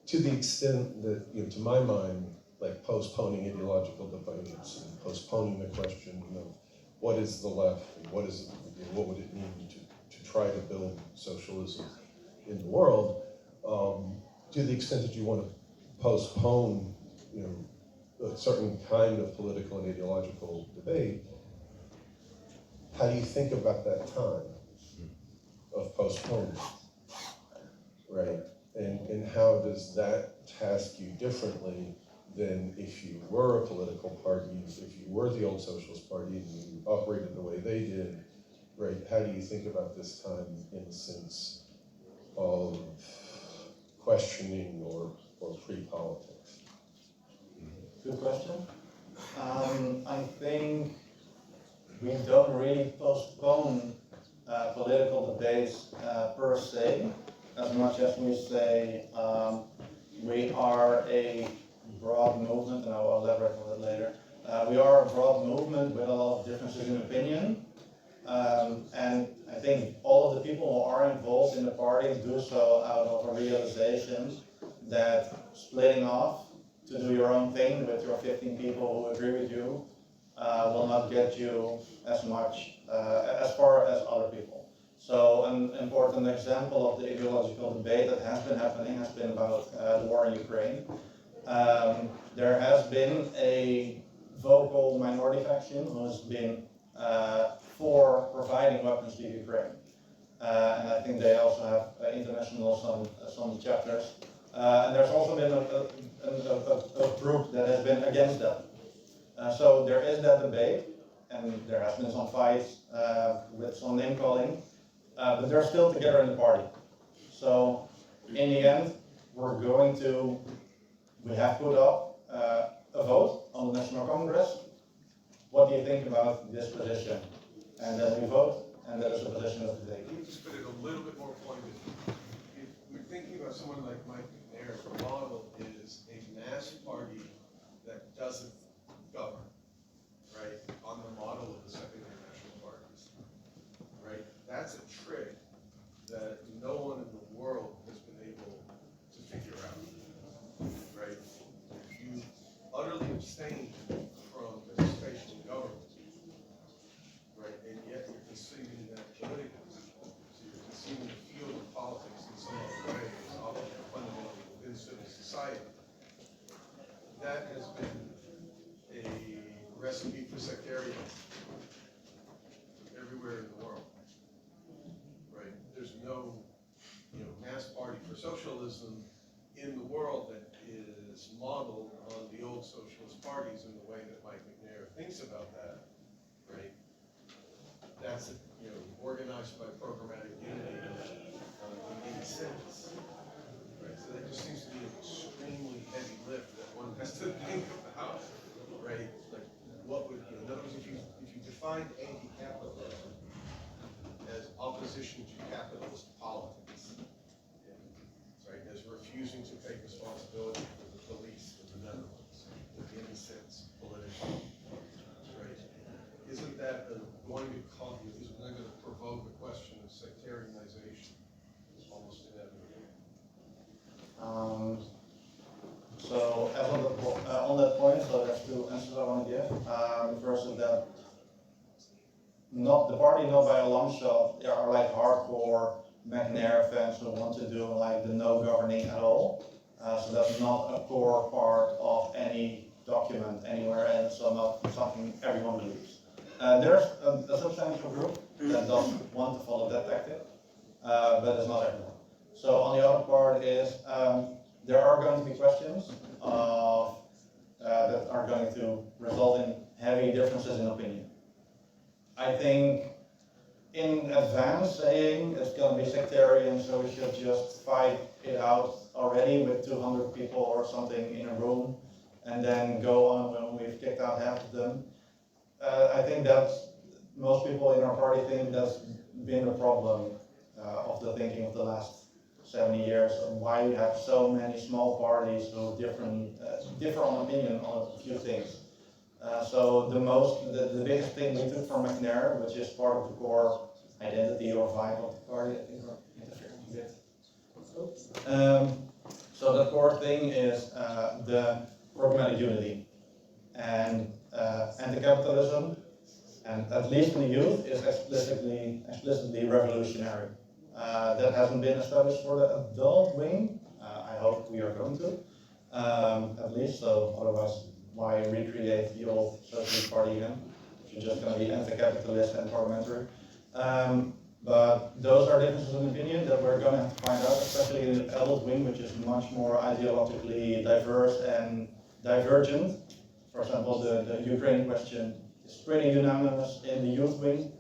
to the extent that, to my mind, like postponing ideological debates and postponing the question of what is the left and what would it mean to try to build socialism in the world, to the extent that you want to postpone, a certain kind of political and ideological debate, how do you think about that time of postponement, right? And how does that task you differently than if you were a political party, if you were the old Socialist Party and you operated the way they did, right? How do you think about this time in the sense of questioning or pre-politics? Good question. I think we don't really postpone political debates per se, as much as we say we are a broad movement, and I will elaborate on that later. We are a broad movement with a lot of differences in opinion, and I think all of the people who are involved in the party do so out of a realization that splitting off to do your own thing with your 15 people who agree with you will not get you as far as other people. So an important example of the ideological debate that has been happening has been about the war in Ukraine. There has been a vocal minority faction who has been for providing weapons to Ukraine. And I think they also have international some chapters. And there's also been a group that has been against that. So there is that debate, and there has been some fights with some name calling, but they're still together in the party. So in the end, we have put up a vote on the National Congress. What do you think about this position? And then we vote, and that is the position that we take. Let me just put it a little bit more pointed. If we're thinking about someone like Mike McNair, the model is a mass party that doesn't govern, right? On the model of the second international parties, right? That's a trick that no one in the world has been able to figure out, right? You utterly abstain from participation in government, right? And yet you're conceiving that politically. So you're conceiving the field of politics in some other way is often fundamentally within civil society. That has been a recipe for sectarianism everywhere in the world, right? There's no, mass party for socialism in the world that is modeled on the old socialist parties in the way that Mike McNair thinks about that, right? That's, organized by programmatic unity in any sense, right? So that just seems to be an extremely heavy lift that one has to think about, right? Like, what would, in other words, if you defined anti-capitalism as opposition to capitalist politics, right, as refusing to take responsibility for the police in the Netherlands, in any sense, politically, right? Isn't that going to cause, isn't that going to provoke a question of sectarianization almost inevitably? So as on that point, so there's two answers I want to give. The first is that the party not by a long shot, there are like hardcore McNair fans who want to do like the no governing at all. So that's not a core part of any document anywhere, and so not something everyone believes. There's a substantial group that doesn't want to follow that tactic, but it's not everyone. So on the other part is there are going to be questions that are going to result in heavy differences in opinion. I think in advance saying it's going to be sectarian, so we should just fight it out already with 200 people or something in a room, and then go on when we've kicked out half of them. I think that most people in our party think that's been a problem of the thinking of the last 70 years, and why we have so many small parties who differ on opinion on a few things. So the biggest thing we took from McNair, which is part of the core identity or vibe of the party, I think we're interfering a bit. So the core thing is the programmatic unity and anti-capitalism, and at least in the youth, is explicitly revolutionary. That hasn't been established for the adult wing. I hope we are going to, at least. So otherwise, why recreate the old Socialist Party again if you're just going to be anti-capitalist and parliamentary? But those are differences in opinion that we're going to have to find out, especially in the adult wing, which is much more ideologically diverse and divergent. For example, the Ukraine question is pretty unanimous in the youth wing,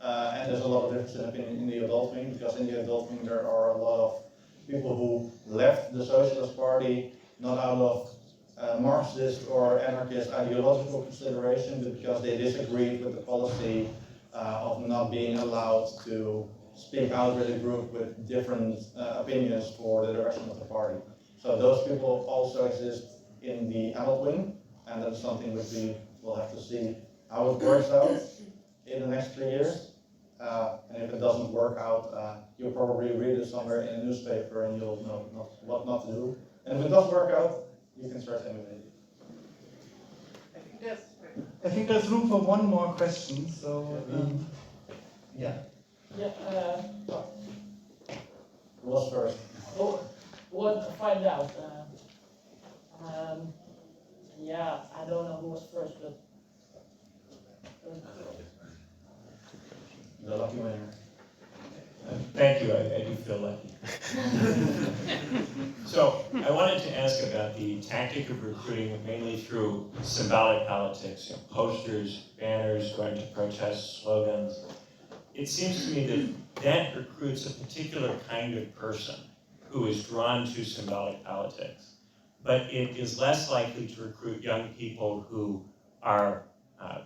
and there's a lot of difference in opinion in the adult wing, because in the adult wing there are a lot of people who left the Socialist Party not out of Marxist or anarchist ideological consideration, but because they disagreed with the policy of not being allowed to speak out with a group with different opinions for the direction of the party. So those people also exist in the adult wing, and that's something which we will have to see how it works out in the next 3 years. And if it doesn't work out, you'll probably read it somewhere in a newspaper and you'll know what not to do. And if it does work out, you can start emulating. I think there's room for one more question, so yeah. Yeah, Who was first? we'll want to find out. Yeah, I don't know who was first, but The lucky winner. Thank you, I do feel lucky. So, I wanted to ask about the tactic of recruiting mainly through symbolic politics, posters, banners, going to protests, slogans. It seems to me that recruits a particular kind of person who is drawn to symbolic politics. but it is less likely to recruit young people who are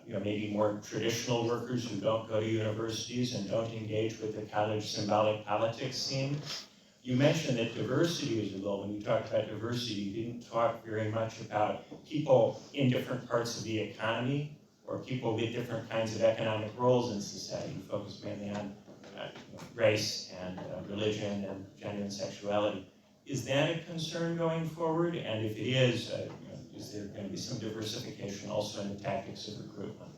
maybe more traditional workers who don't go to universities and don't engage with the college symbolic politics scene. You mentioned that diversity is a goal. When you talked about diversity, you didn't talk very much about people in different parts of the economy or people with different kinds of economic roles in society. You focus mainly on race and religion and gender and sexuality. Is that a concern going forward? And if it is there going to be some diversification also in the tactics of recruitment?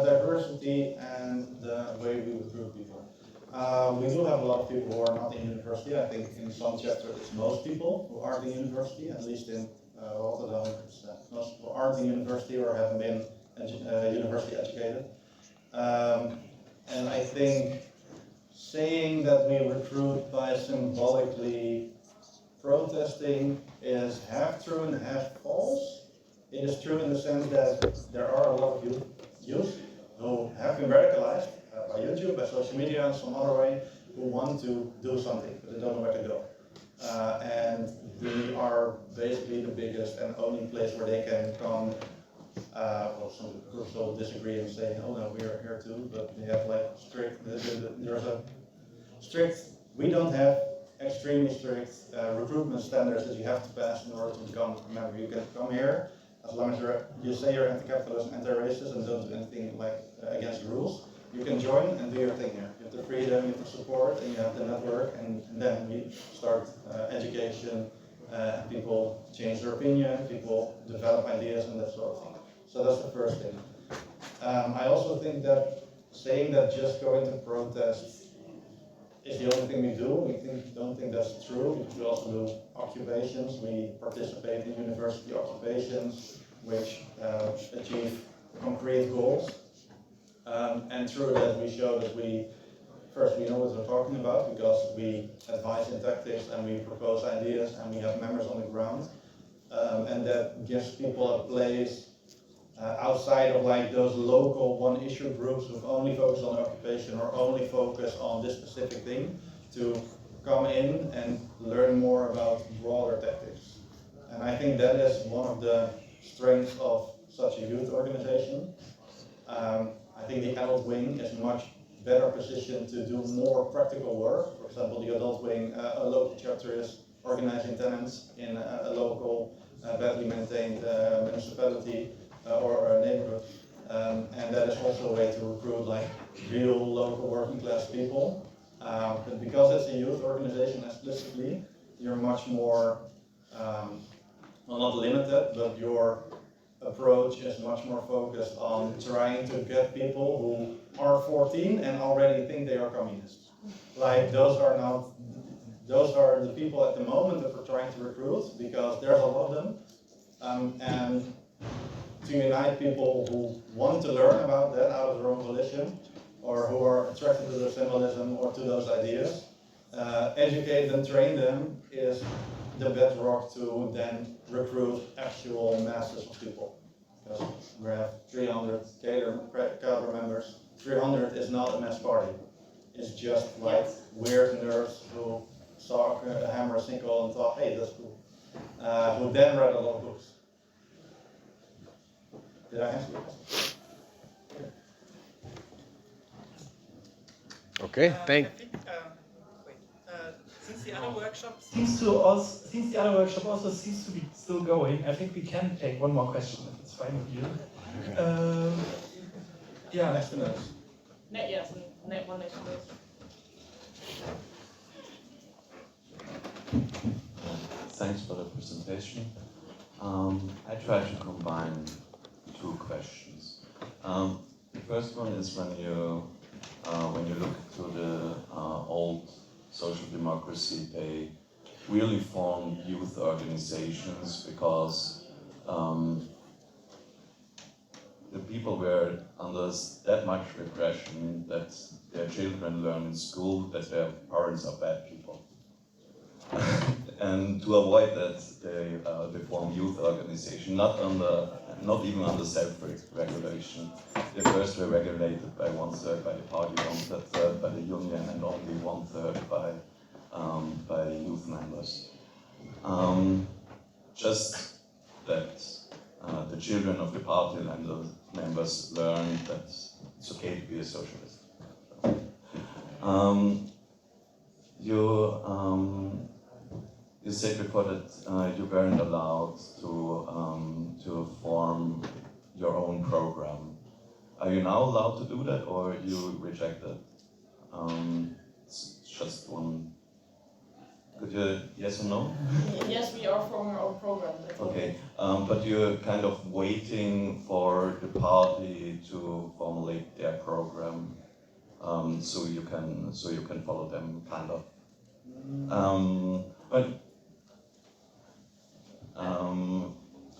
Diversity and the way we recruit people. We do have a lot of people who are not in university. I think in some chapters it's most people who aren't in university, at least in Rotterdam, most people aren't in university or haven't been university educated. And I think saying that we recruit by symbolically protesting is half true and half false. It is true in the sense that there are a lot of youth who have been radicalized by YouTube, by social media, and some other way, who want to do something, but they don't know where to go. And we are basically the biggest and only place where they can come. Well, some groups will disagree and say, oh no, we are here too, but they have like there's a strict, we don't have extremely strict recruitment standards that you have to pass in order to become a member. You can come here as long as you say you're anti-capitalist and anti-racist and don't do anything like against the rules. You can join and do your thing here. You have the freedom, you have the support, and you have the network, and then we start education, people change their opinion, people develop ideas and that sort of thing. So that's the first thing. I also think that saying that just going to protest is the only thing we do. Don't think that's true. We also do occupations. We participate in university occupations which achieve concrete goals. And through that we show that we know what we're talking about because we advise in tactics and we propose ideas and we have members on the ground. And that gives people a place outside of like those local one-issue groups who only focus on occupation or only focus on this specific thing, to come in and learn more about broader tactics. And I think that is one of the strengths of such a youth organization. I think the adult wing is much better positioned to do more practical work. For example, the adult wing, a local chapter is organizing tenants in a local, badly maintained municipality or a neighborhood. And that is also a way to recruit like real local working class people. But because it's a youth organization explicitly, you're much more, well, not limited, but your approach is much more focused on trying to get people who are 14 and already think they are communists. Like those are the people at the moment that we're trying to recruit, because there's a lot of them. And to unite people who want to learn about that out of their own volition, or who are attracted to the symbolism or to those ideas, educate them, train them, is the bedrock to then recruit actual masses of people. Because we have 300 cadre members. 300 is not a mass party. It's just like weird nerds who saw a hammer, a sickle, and thought, hey, that's cool. Who then read a lot of books. Did I answer your question? Okay, thank. Since the other workshop also seems to be still going, I think we can take one more question if it's fine with you. Yeah. Next to notes. Yes, one next to this. Thanks for the presentation. I try to combine two questions. The first one is when you look to the old social democracy, they really formed youth organizations because the people were under that much repression that their children learn in school that their parents are bad people. And to avoid that, they form youth organization, not even under self-regulation. They first were regulated by 1/3 by the party, 1/3 by the union, and only 1/3 by youth members. Just that the children of the party members learn that it's okay to be a socialist. You said before that you weren't allowed to form your own program. Are you now allowed to do that, or you reject it? It's just one. Could you yes or no? Yes, we are forming our own program. Okay, but you're kind of waiting for the party to formulate their program, so you can follow them, kind of.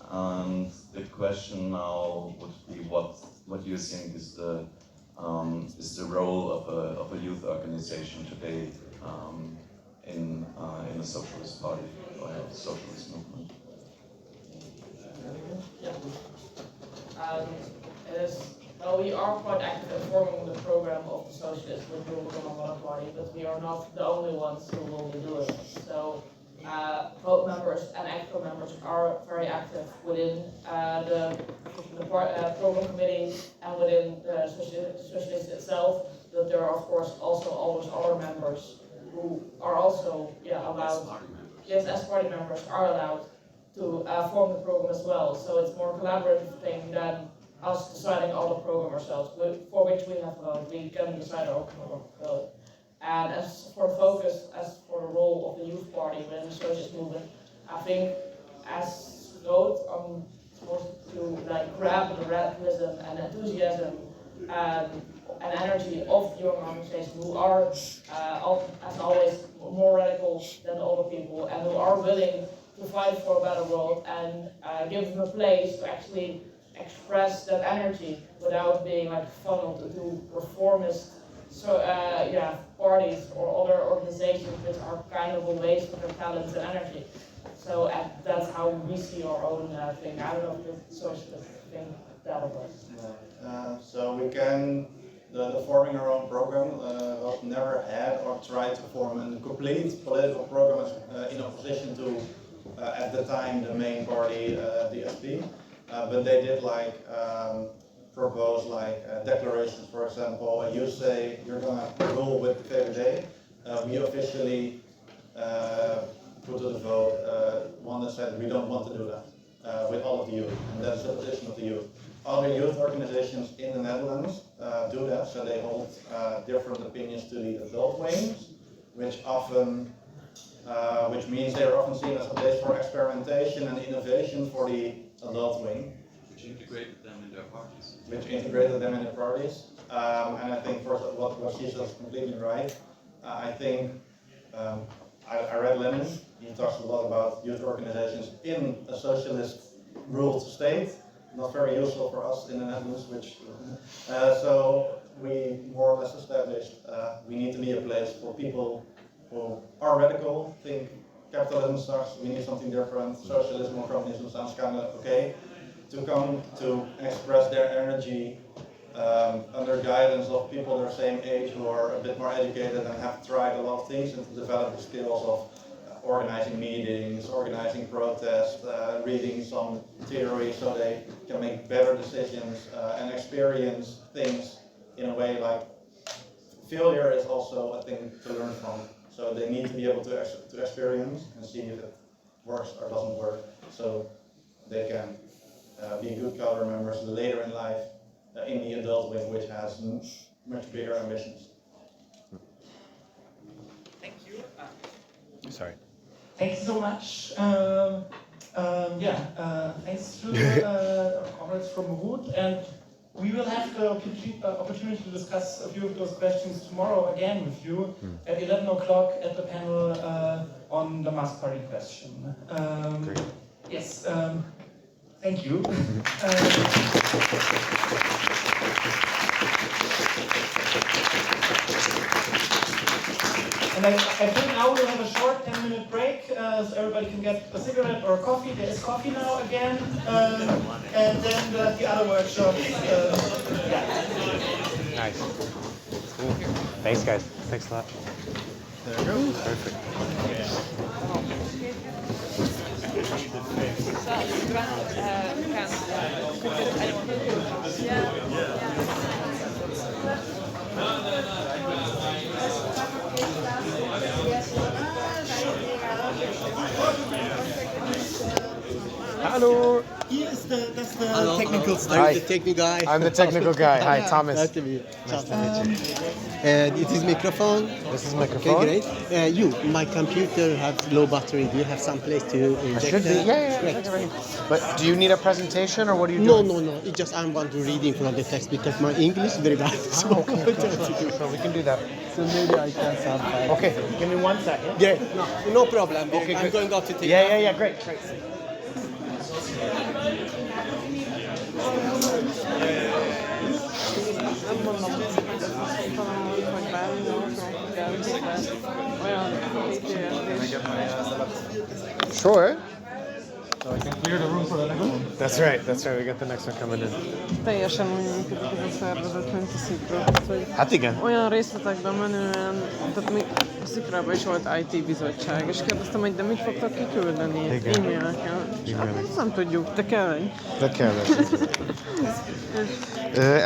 And the question now would be what do you think is the role of a youth organization today in a socialist party or a socialist movement? Well, we are quite active in forming the program of the socialists, which will become a modern party, but we are not the only ones who will be doing it. So, vote members and ACTO members are very active within the program committee and within the socialists itself. But there are, of course, also all those other members who are also allowed. Yes, as party members are allowed to form the program as well. So it's more collaborative thing than us deciding all the program ourselves, for which we have voted. We can decide our program. And as for focus, as for the role of the youth party within the socialist movement, I think as Rood, I'm supposed to grab the radicalism and enthusiasm and energy of young organizations who are, as always, more radical than the older people and who are willing to fight for a better world and give them a place to actually express that energy without being funneled into reformist parties or other organizations which are kind of a waste of their talents and energy. So that's how we see our own thing. I don't know if the socialists think that of us. So we can, the forming our own program was never had or tried to form a complete political program in opposition to, at the time, the main party, the SP. But they did propose declarations, for example. You say you're going to rule with the VVD. We officially put to the vote one that said we don't want to do that with all of the youth, and that's the position of the youth. Other youth organizations in the Netherlands do that, so they hold different opinions to the adult wings, which means they are often seen as a place for experimentation and innovation for the adult wing. Which integrated them in their parties. And I think first what she says is completely right. I think I read Lenin. He talks a lot about youth organizations in a socialist ruled state. Not very useful for us in the Netherlands, so we more or less established we need to be a place for people who are radical, think capitalism sucks, we need something different, socialism or communism sounds kind of okay, to come to express their energy under guidance of people their same age who are a bit more educated and have tried a lot of things and to develop the skills of organizing meetings, organizing protests, reading some theory so they can make better decisions and experience things in a way like failure is also a thing to learn from. So they need to be able to experience and see if it works or doesn't work, so they can be good cadre members later in life in the adult wing, which has much bigger ambitions. Thank you. Sorry. Thanks so much. Thanks to comrades from Rood, and we will have the opportunity to discuss a few of those questions tomorrow again with you at 11 o'clock at the panel on the mass party question. Yes, thank you. And I think now we'll have a short 10-minute break so everybody can get a cigarette or a coffee. There is coffee now again. And then we'll have the other workshops. Nice. Cool. Thanks, guys. Thanks a lot. There you go. Perfect. Hello. That's the Hello. technical stuff. Hi. The technical guy. I'm the technical guy. Hi, Thomas. Nice to meet you. Nice to meet you. It is microphone. This is Okay, microphone. great. My computer has low battery. Do you have some place to inject Should be. that? Yeah. Great. But do you need a presentation or what are you No, doing? no. It's just I want to reading from the text because my English is very bad. So, So we can do that. so maybe I can have that. Okay, give me 1 second. Great. No problem. Okay, I'm good. going out to take. Yeah, great. Sure. So I can clear the room for the next one. That's right. We got the next one coming in. Teljesen úgy működik ez a szervezet, mint a Szikra. Tehát, hogy Hát igen. olyan részletekben menően, tehát mi a Szikrában is volt IT bizottság, és kérdeztem, hogy de mit fogtok kiküldeni Igen. e-maileken? És hát ezt nem tudjuk, te kell egy. De kellett.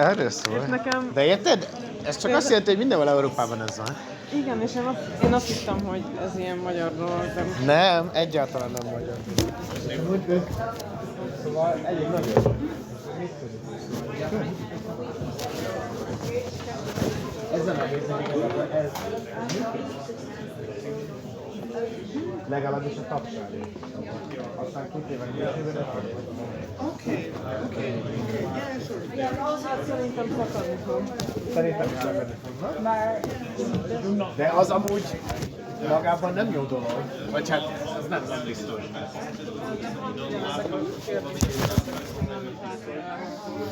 Erről szól. És nekem, De érted? Ez csak azt jelenti, hogy mindenhol Európában ez van. igen, és én azt hittem, hogy ez ilyen magyar dolog, de Nem, egyáltalán nem magyar. Szóval elég nagyon. Ezen a részen igazából ez legalábbis a tapsálé. Aztán 2 éven később Oké. hát szerintem szakadni fog. Szerintem szakadni fognak. De az amúgy magában nem jó dolog. Vagy hát ez nem biztos.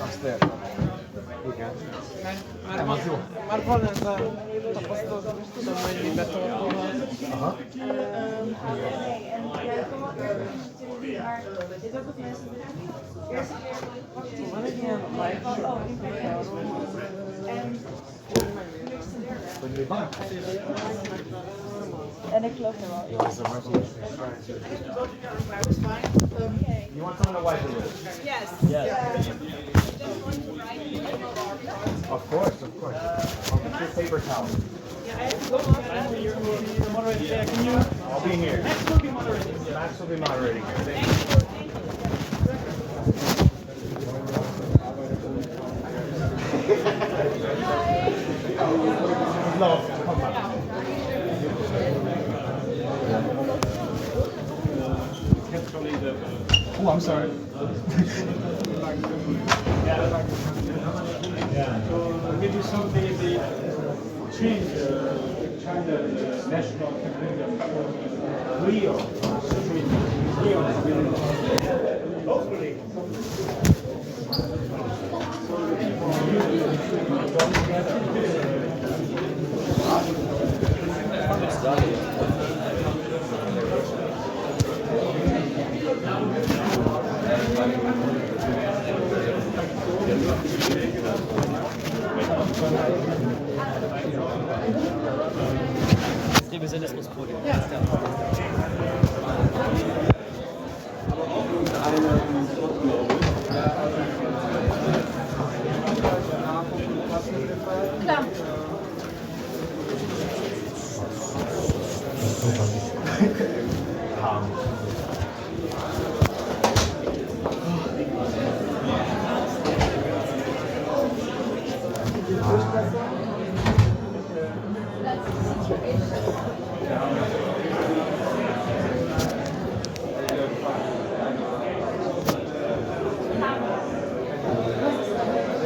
Azt értem. Igen. Már van ez a tapasztalat, és tudom, hogy mi betolkolhat. Aha. Van egy ilyen like Hogy mi van? En ik geloof er wel. Jó, ez a revolution. You want someone to wipe it with? Yes. Of course. I'll get you a paper towel. I'll be here. Max will be moderating. No, come on. Oh, I'm sorry. So maybe someday they change China national Rio. Hopefully. Revisionismuspodium. Klar.